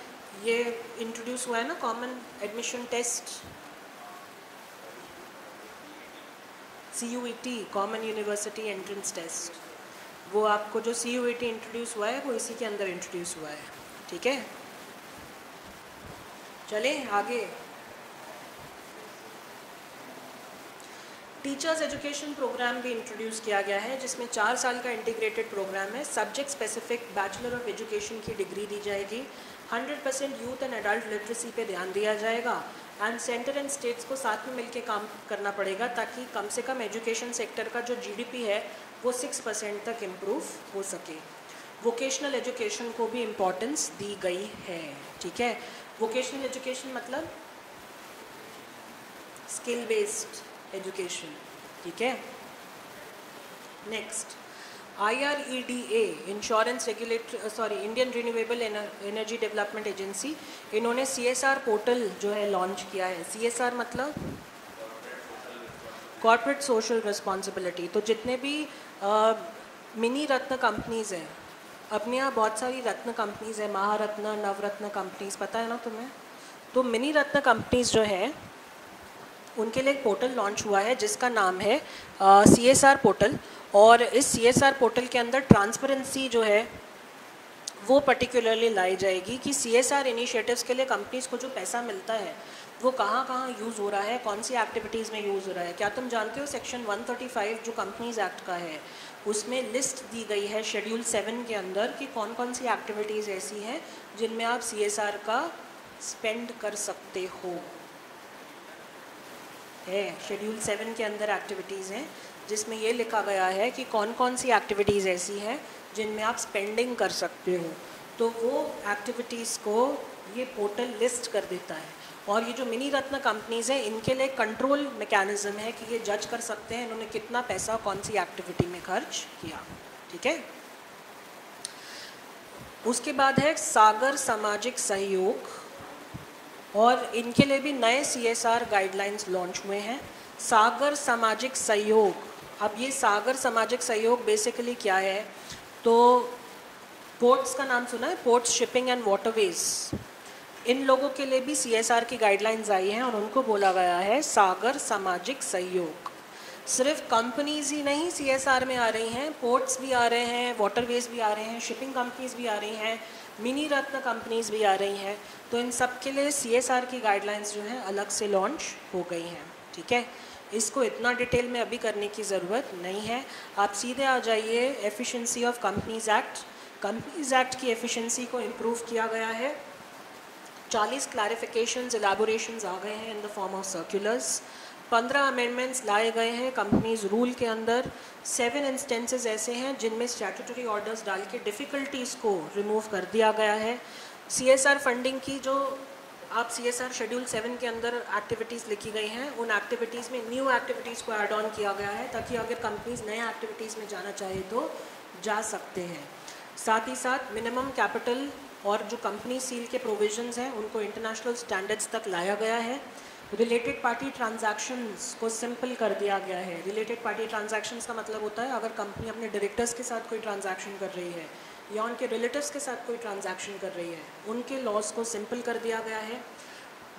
ये इंट्रोड्यूस हुआ है ना common admission test, CUET, common university entrance test. वो आपको जो CUET इंट्रोड्यूस हुआ है वो इसी के अंदर इंट्रोड्यूस हुआ है। ठीक है, चले आगे। टीचर्स एजुकेशन प्रोग्राम भी इंट्रोड्यूस किया गया है, जिसमें 4 साल का इंटीग्रेटेड प्रोग्राम है। Subject specific bachelor of education की डिग्री दी जाएगी। 100% यूथ एंड एडल्ट लिटरेसी पे ध्यान दिया जाएगा, एंड सेंटर एंड स्टेट्स को साथ में मिलकर काम करना पड़ेगा, ताकि कम से कम एजुकेशन सेक्टर का जो GDP है वो 6% तक इम्प्रूव हो सके। वोकेशनल एजुकेशन को भी इम्पोर्टेंस दी गई है। ठीक है, वोकेशनल एजुकेशन मतलब स्किल बेस्ड एजुकेशन। ठीक है, next IREDA, insurance Indian renewable energy development agency, इन्होंने CSR पोर्टल जो है लॉन्च किया है। CSR मतलब कॉर्पोरेट सोशल रिस्पॉन्सिबिलिटी। तो जितने भी मिनी रत्न कंपनीज़ हैं, अपने यहाँ बहुत सारी रत्न कंपनीज़ हैं, महारत्न, नवरत्न कंपनीज़, पता है ना तुम्हें? तो मिनी रत्न कंपनीज़ जो है उनके लिए एक पोर्टल लॉन्च हुआ है जिसका नाम है CSR पोर्टल। और इस CSR पोर्टल के अंदर ट्रांसपेरेंसी जो है वो पर्टिकुलरली लाई जाएगी कि CSR इनिशिएटिव्स के लिए कंपनीज़ को जो पैसा मिलता है वो कहाँ कहाँ यूज़ हो रहा है, कौन सी एक्टिविटीज़ में यूज़ हो रहा है। क्या तुम जानते हो सेक्शन 135 जो कंपनीज एक्ट का है उसमें लिस्ट दी गई है शेड्यूल 7 के अंदर कि कौन कौन सी एक्टिविटीज़ ऐसी हैं जिनमें आप CSR का स्पेंड कर सकते हो। है शेड्यूल 7 के अंदर एक्टिविटीज़ हैं जिसमें ये लिखा गया है कि कौन कौन सी एक्टिविटीज़ ऐसी हैं जिनमें आप स्पेंडिंग कर सकते हो। तो वो एक्टिविटीज़ को ये पोर्टल लिस्ट कर देता है, और ये जो मिनी रत्न कंपनीज़ हैं इनके लिए कंट्रोल मैकेनिज़्म है कि ये जज कर सकते हैं इन्होंने कितना पैसा कौन सी एक्टिविटी में खर्च किया। ठीक है, उसके बाद है सागर सामाजिक सहयोग, और इनके लिए भी नए CSR गाइडलाइंस लॉन्च हुए हैं। सागर सामाजिक सहयोग, अब ये सागर सामाजिक सहयोग बेसिकली क्या है, तो पोर्ट्स का नाम सुना है? पोर्ट्स, शिपिंग एंड वाटरवेज, इन लोगों के लिए भी CSR की गाइडलाइंस आई हैं और उनको बोला गया है सागर सामाजिक सहयोग। सिर्फ कंपनीज ही नहीं CSR में आ रही हैं, पोर्ट्स भी आ रहे हैं, वाटरवेज भी आ रहे हैं, शिपिंग कंपनीज भी आ रही हैं, मिनी रत्न कंपनीज भी आ रही हैं। तो इन सब के लिए CSR की गाइडलाइंस जो हैं अलग से लॉन्च हो गई हैं। ठीक है, इसको इतना डिटेल में अभी करने की ज़रूरत नहीं है। आप सीधे आ जाइए efficiency of companies act. Companies act की एफिशिएंसी को इम्प्रूव किया गया है। 40 क्लैरिफिकेशंस, एलैबोरेशंस आ गए हैं in the form of circulars. 15 amendments लाए गए हैं कंपनीज रूल के अंदर। 7 इंस्टेंसेस ऐसे हैं जिनमें स्टैट्यूटरी ऑर्डर्स डाल के डिफ़िकल्टीज़ को रिमूव कर दिया गया है। CSR फंडिंग की जो आप CSR शेड्यूल 7 के अंदर एक्टिविटीज़ लिखी गई हैं, उन एक्टिविटीज़ में न्यू एक्टिविटीज़ को ऐड ऑन किया गया है ताकि अगर कंपनीज नए एक्टिविटीज़ में जाना चाहे तो जा सकते हैं। साथ ही साथ मिनिमम कैपिटल और जो कंपनी सील के प्रोविजंस हैं उनको इंटरनेशनल स्टैंडर्ड्स तक लाया गया है। रिलेटेड पार्टी ट्रांजैक्शंस को सिंपल कर दिया गया है। रिलेटेड पार्टी ट्रांजैक्शंस का मतलब होता है अगर कंपनी अपने डायरेक्टर्स के साथ कोई ट्रांजैक्शन कर रही है या उनके रिलेटिव्स के साथ कोई ट्रांजैक्शन कर रही है, उनके लॉस को सिंपल कर दिया गया है।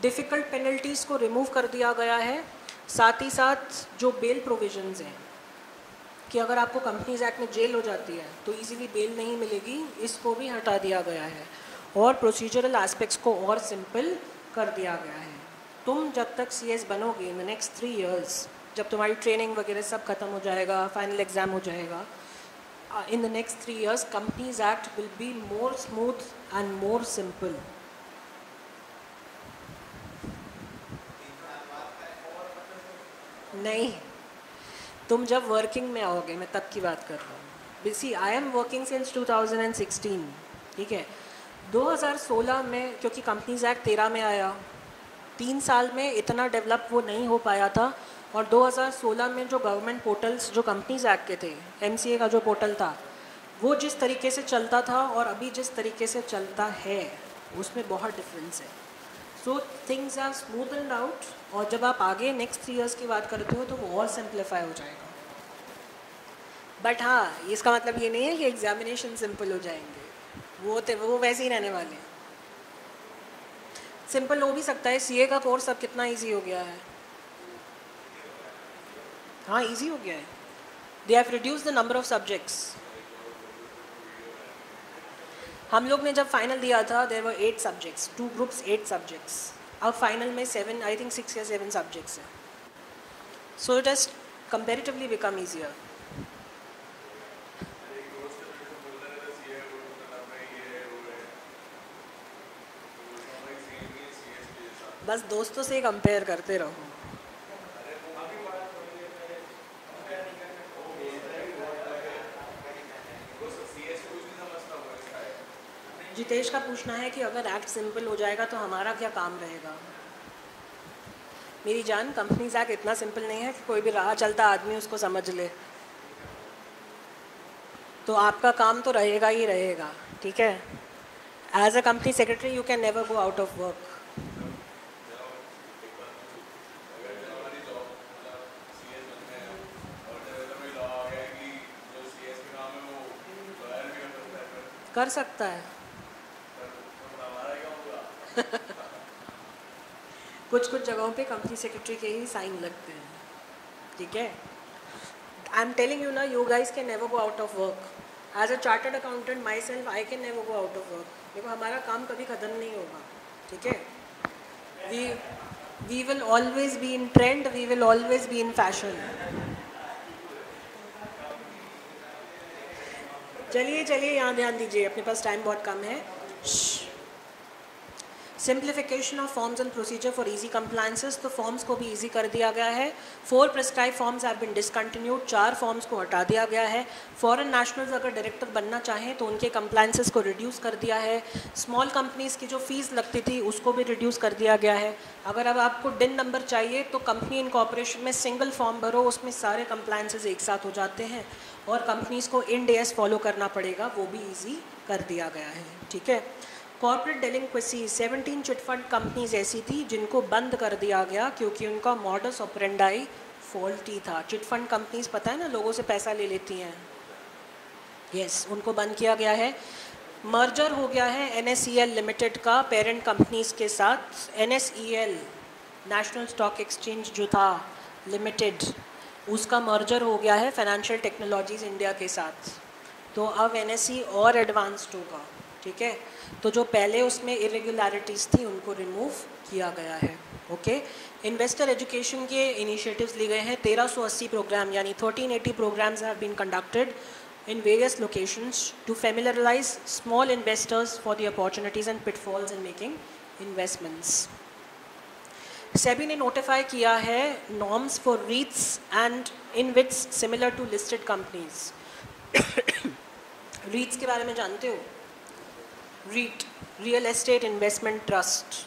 डिफ़िकल्ट पेनल्टीज़ को रिमूव कर दिया गया है। साथ ही साथ जो बेल प्रोविजंस हैं कि अगर आपको कंपनीज एक्ट में जेल हो जाती है तो इजीली बेल नहीं मिलेगी, इसको भी हटा दिया गया है और प्रोसीजरल एस्पेक्ट्स को और सिंपल कर दिया गया है। तुम जब तक CS बनोगे इन द नेक्स्ट 3 years, जब तुम्हारी ट्रेनिंग वगैरह सब खत्म हो जाएगा, फाइनल एग्ज़ाम हो जाएगा, in the next 3 years companies act will be more smooth and more simple. नहीं, तुम जब वर्किंग में आओगे, मैं तब की बात कर रहा हूँ। सी आई एम वर्किंग सिंस 2016। ठीक है, 2016 में क्योंकि कंपनीज एक्ट 13 में आया, 3 साल में इतना डेवलप वो नहीं हो पाया था। और 2016 में जो गवर्नमेंट पोर्टल्स जो कंपनीज एक्ट के थे, MCA का जो पोर्टल था, वो जिस तरीके से चलता था और अभी जिस तरीके से चलता है उसमें बहुत डिफरेंस है। सो थिंग्स आर स्मूथन्ड आउट और जब आप आगे नेक्स्ट 3 years की बात करते हो तो वो और सिंप्लीफाई हो जाएगा। बट हाँ, इसका मतलब ये नहीं है कि एग्जामिनेशन सिंपल हो जाएंगे, वो वैसे ही रहने वाले हैं। सिंपल हो भी सकता है। CA का कोर्स अब कितना इजी हो गया है। हाँ, इजी हो गया है। They have reduce the number of subjects. हम लोग ने जब फाइनल दिया था there were 8 subjects, 2 groups 8 subjects. अब फाइनल में 7, आई थिंक 6 या 7 सब्जेक्ट्स हैं। So it has comparatively become easier. बस दोस्तों से कंपेयर करते रहो। जितेश का पूछना है कि अगर एक्ट सिंपल हो जाएगा तो हमारा क्या काम रहेगा। मेरी जान, कंपनीज एक्ट इतना सिंपल नहीं है कि कोई भी राह चलता आदमी उसको समझ ले। तो आपका काम तो रहेगा ही रहेगा। ठीक है, as a company secretary you can never go out of work. कर सकता है। कुछ जगहों पे कंपनी सेक्रेटरी के ही साइन लगते हैं। ठीक है, आई एम टेलिंग यू ना, you guys can never go out of work. As a chartered accountant myself I can never go out of work. देखो, हमारा काम कभी ख़त्म नहीं होगा। ठीक है, we will always be in trend, we will always be in fashion. चलिए यहाँ ध्यान दीजिए, अपने पास टाइम बहुत कम है। Simplification of forms and procedure for easy compliances, तो फॉर्म्स को भी इजी कर दिया गया है। 4 prescribe forms have been discontinued, 4 forms को हटा दिया गया है। फॉरेन नेशनल्स अगर डायरेक्टर बनना चाहें तो उनके कंप्लायंसेस को रिड्यूस कर दिया है। स्मॉल कंपनीज़ की जो फीस लगती थी उसको भी रिड्यूस कर दिया गया है। अगर अब आपको डिन नंबर चाहिए तो कंपनी इनकॉर्पोरेशन में सिंगल फॉर्म भरो, उसमें सारे कंप्लायंसेस एक साथ हो जाते हैं और कंपनीज़ को IND AS फॉलो करना पड़ेगा, वो भी ईजी कर दिया गया है। ठीक है, कॉर्पोरेट डेलिंक्वेंसी, 17 चिटफंड कंपनीज ऐसी थी जिनको बंद कर दिया गया क्योंकि उनका मॉडस ऑपरेंडाई फॉल्टी था। चिटफंड कंपनीज पता है ना, लोगों से पैसा ले लेती हैं। यस, उनको बंद किया गया है। मर्जर हो गया है NSEL लिमिटेड का पेरेंट कंपनीज के साथ। NSEL नेशनल स्टॉक एक्सचेंज जो था लिमिटेड, उसका मर्जर हो गया है फाइनेंशियल टेक्नोलॉजीज इंडिया के साथ। तो अब NSE और एडवांस्ड होगा, ठीक है। तो जो पहले उसमें इरेगुलरिटीज़ थी उनको रिमूव किया गया है। ओके, इन्वेस्टर एजुकेशन के इनिशिएटिव्स लिए गए हैं। 1380 प्रोग्राम यानी 1380 programmes have been conducted in various locations to familiarize small investors for the opportunities and pitfalls in making investments. SEBI ने notify किया है norms for REITs and InvITs similar to listed companies. REITs के बारे में जानते हो? REIT, Real Estate Investment Trust.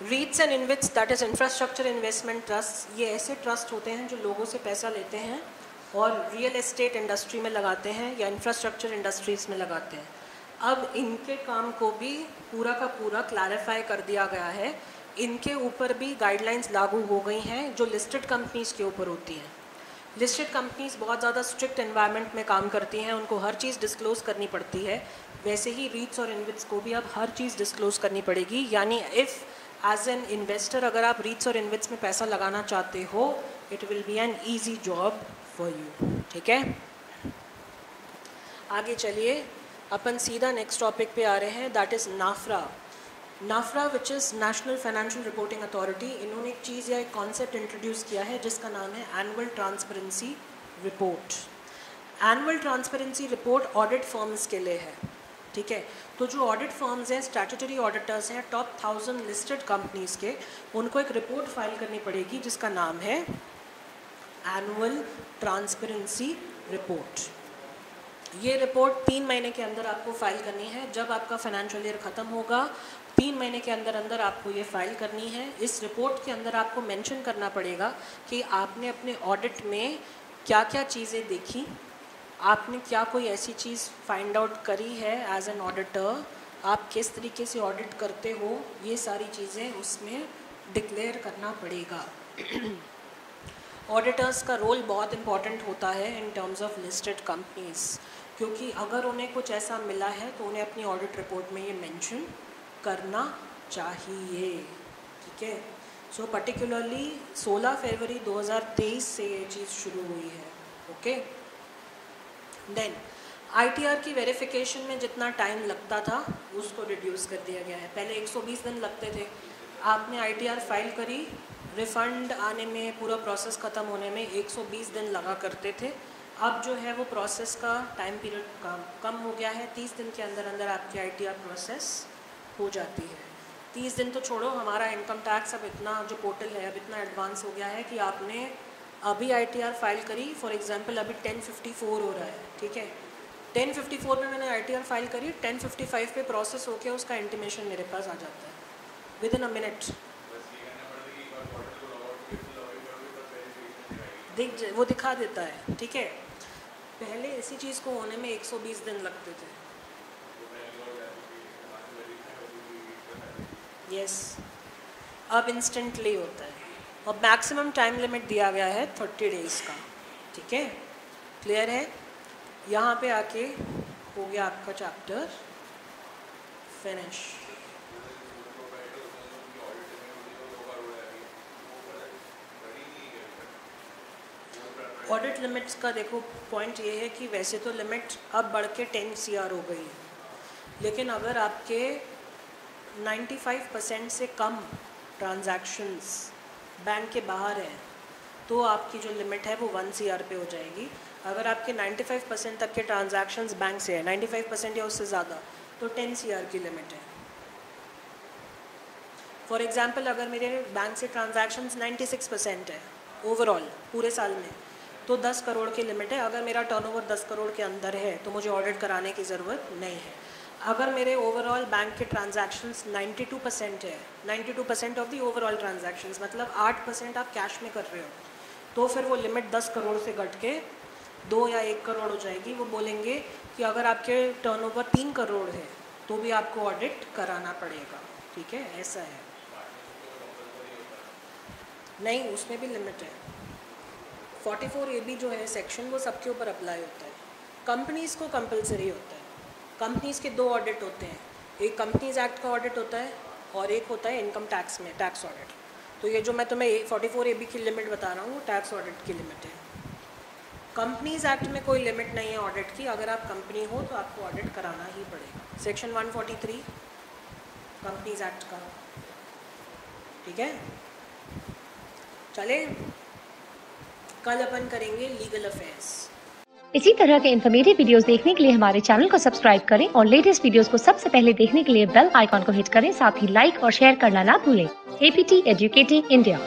REITs and InvITs, that is Infrastructure Investment Trusts, ये ऐसे ट्रस्ट होते हैं जो लोगों से पैसा लेते हैं और रियल एस्टेट इंडस्ट्री में लगाते हैं या इंफ्रास्ट्रक्चर इंडस्ट्रीज में लगाते हैं। अब इनके काम को भी पूरा का पूरा क्लैरिफाई कर दिया गया है। इनके ऊपर भी गाइडलाइंस लागू हो गई हैं जो लिस्टेड कंपनीज़ के ऊपर होती हैं। लिस्टेड कंपनीज़ बहुत ज़्यादा स्ट्रिक्ट एनवायरनमेंट में काम करती हैं, उनको हर चीज़ डिस्क्लोज़ करनी पड़ती है। वैसे ही रीट्स और इनविट्स को भी अब हर चीज़ डिस्क्लोज़ करनी पड़ेगी। यानी इफ़ एज एन इन्वेस्टर अगर आप रीट्स और इनविट्स में पैसा लगाना चाहते हो, it will be an easy job for you, ठीक है। आगे चलिए, अपन सीधा नेक्स्ट टॉपिक पे आ रहे हैं, दैट इज़ नाफ्रा। नाफ्रा which is national financial reporting authority, इन्होंने एक चीज़ या एक कॉन्सेप्ट इंट्रोड्यूस किया है जिसका नाम है annual transparency report. Annual transparency report audit firms के लिए है, ठीक है। तो जो ऑडिट फर्म्स हैं, स्टैट्यूटरी ऑडिटर्स हैं, टॉप 1000 लिस्टेड कंपनीज़ के, उनको एक रिपोर्ट फाइल करनी पड़ेगी जिसका नाम है एनुअल ट्रांसपेरेंसी रिपोर्ट। ये रिपोर्ट 3 महीने के अंदर आपको फाइल करनी है। जब आपका फाइनेंशियल ईयर ख़त्म होगा 3 महीने के अंदर अंदर आपको ये फाइल करनी है। इस रिपोर्ट के अंदर आपको मेंशन करना पड़ेगा कि आपने अपने ऑडिट में क्या क्या चीज़ें देखी, आपने क्या कोई ऐसी चीज़ फाइंड आउट करी है एज एन ऑडिटर, आप किस तरीके से ऑडिट करते हो, ये सारी चीज़ें उसमें डिक्लेयर करना पड़ेगा। ऑडिटर्स का रोल बहुत इम्पॉर्टेंट होता है in terms of listed companies, क्योंकि अगर उन्हें कुछ ऐसा मिला है तो उन्हें अपनी ऑडिट रिपोर्ट में ये मेंशन करना चाहिए, ठीक है। सो पर्टिकुलरली 16 फरवरी 2023 से ये चीज़ शुरू हुई है, ओके। देन ITR की वेरिफिकेशन में जितना टाइम लगता था उसको रिड्यूस कर दिया गया है। पहले 120 दिन लगते थे, आपने ITR फाइल करी, रिफ़ंड आने में, पूरा प्रोसेस ख़त्म होने में 120 दिन लगा करते थे। अब जो है वो प्रोसेस का टाइम पीरियड कम हो गया है। 30 दिन के अंदर अंदर आपकी ITR प्रोसेस हो जाती है। 30 दिन तो छोड़ो, हमारा इनकम टैक्स अब इतना, जो पोर्टल है अब इतना एडवांस हो गया है कि आपने अभी ITR फाइल करी, फॉर एग्जांपल अभी 1054 हो रहा है, ठीक है। 1054 में मैंने ITR फाइल करी, 1055 पे प्रोसेस होकर उसका इंटीमेशन मेरे पास आ जाता है विद इन अ मिनट। वो दिखा देता है, ठीक है। पहले इसी चीज़ को होने में 120 दिन लगते थे। यस, अब इंस्टेंटली होता है और मैक्सिमम टाइम लिमिट दिया गया है 30 डेज़ का, ठीक है। क्लियर है? यहाँ पे आके हो गया आपका चैप्टर फिनिश। ऑडिट लिमिट्स का देखो पॉइंट ये है कि वैसे तो लिमिट अब बढ़ के 10 CR हो गई, लेकिन अगर आपके 95% से कम ट्रांजैक्शंस बैंक के बाहर हैं तो आपकी जो लिमिट है वो 1 CR पे हो जाएगी। अगर आपके 95% तक के ट्रांजैक्शंस बैंक से है, 95% या उससे ज़्यादा, तो 10 CR की लिमिट है। फॉर एग्ज़ाम्पल अगर मेरे बैंक से ट्रांजैक्शंस 96% है ओवरऑल पूरे साल में, तो 10 करोड़ की लिमिट है। अगर मेरा टर्नओवर 10 करोड़ के अंदर है तो मुझे ऑडिट कराने की ज़रूरत नहीं है। अगर मेरे ओवरऑल बैंक के ट्रांजैक्शंस 92% है, 92% ऑफ द ओवरऑल ट्रांजैक्शंस, मतलब 8% आप कैश में कर रहे हो, तो फिर वो लिमिट 10 करोड़ से घट के 2 या 1 करोड़ हो जाएगी। वो बोलेंगे कि अगर आपके टर्नओवर 3 करोड़ है तो भी आपको ऑडिट कराना पड़ेगा, ठीक है। ऐसा है, नहीं उसमें भी लिमिट है। 44AB जो है सेक्शन, वो सबके ऊपर अप्लाई होता है। कंपनीज़ को कंपलसरी होता है। कंपनीज़ के 2 ऑडिट होते हैं, एक कंपनीज़ एक्ट का ऑडिट होता है और एक होता है इनकम टैक्स में टैक्स ऑडिट। तो ये जो मैं तुम्हें 44 AB की लिमिट बता रहा हूँ वो टैक्स ऑडिट की लिमिट है। कंपनीज़ एक्ट में कोई लिमिट नहीं है ऑडिट की, अगर आप कंपनी हो तो आपको ऑडिट कराना ही पड़ेगा। सेक्शन 143 कंपनीज़ एक्ट का, ठीक है। चले, कल अपन करेंगे लीगल अफेयर्स।
इसी तरह के इन्फॉर्मेटिव वीडियोस देखने के लिए हमारे चैनल को सब्सक्राइब करें और लेटेस्ट वीडियोस को सबसे पहले देखने के लिए बेल आइकॉन को हिट करें। साथ ही लाइक और शेयर करना ना भूलें। APT educating India.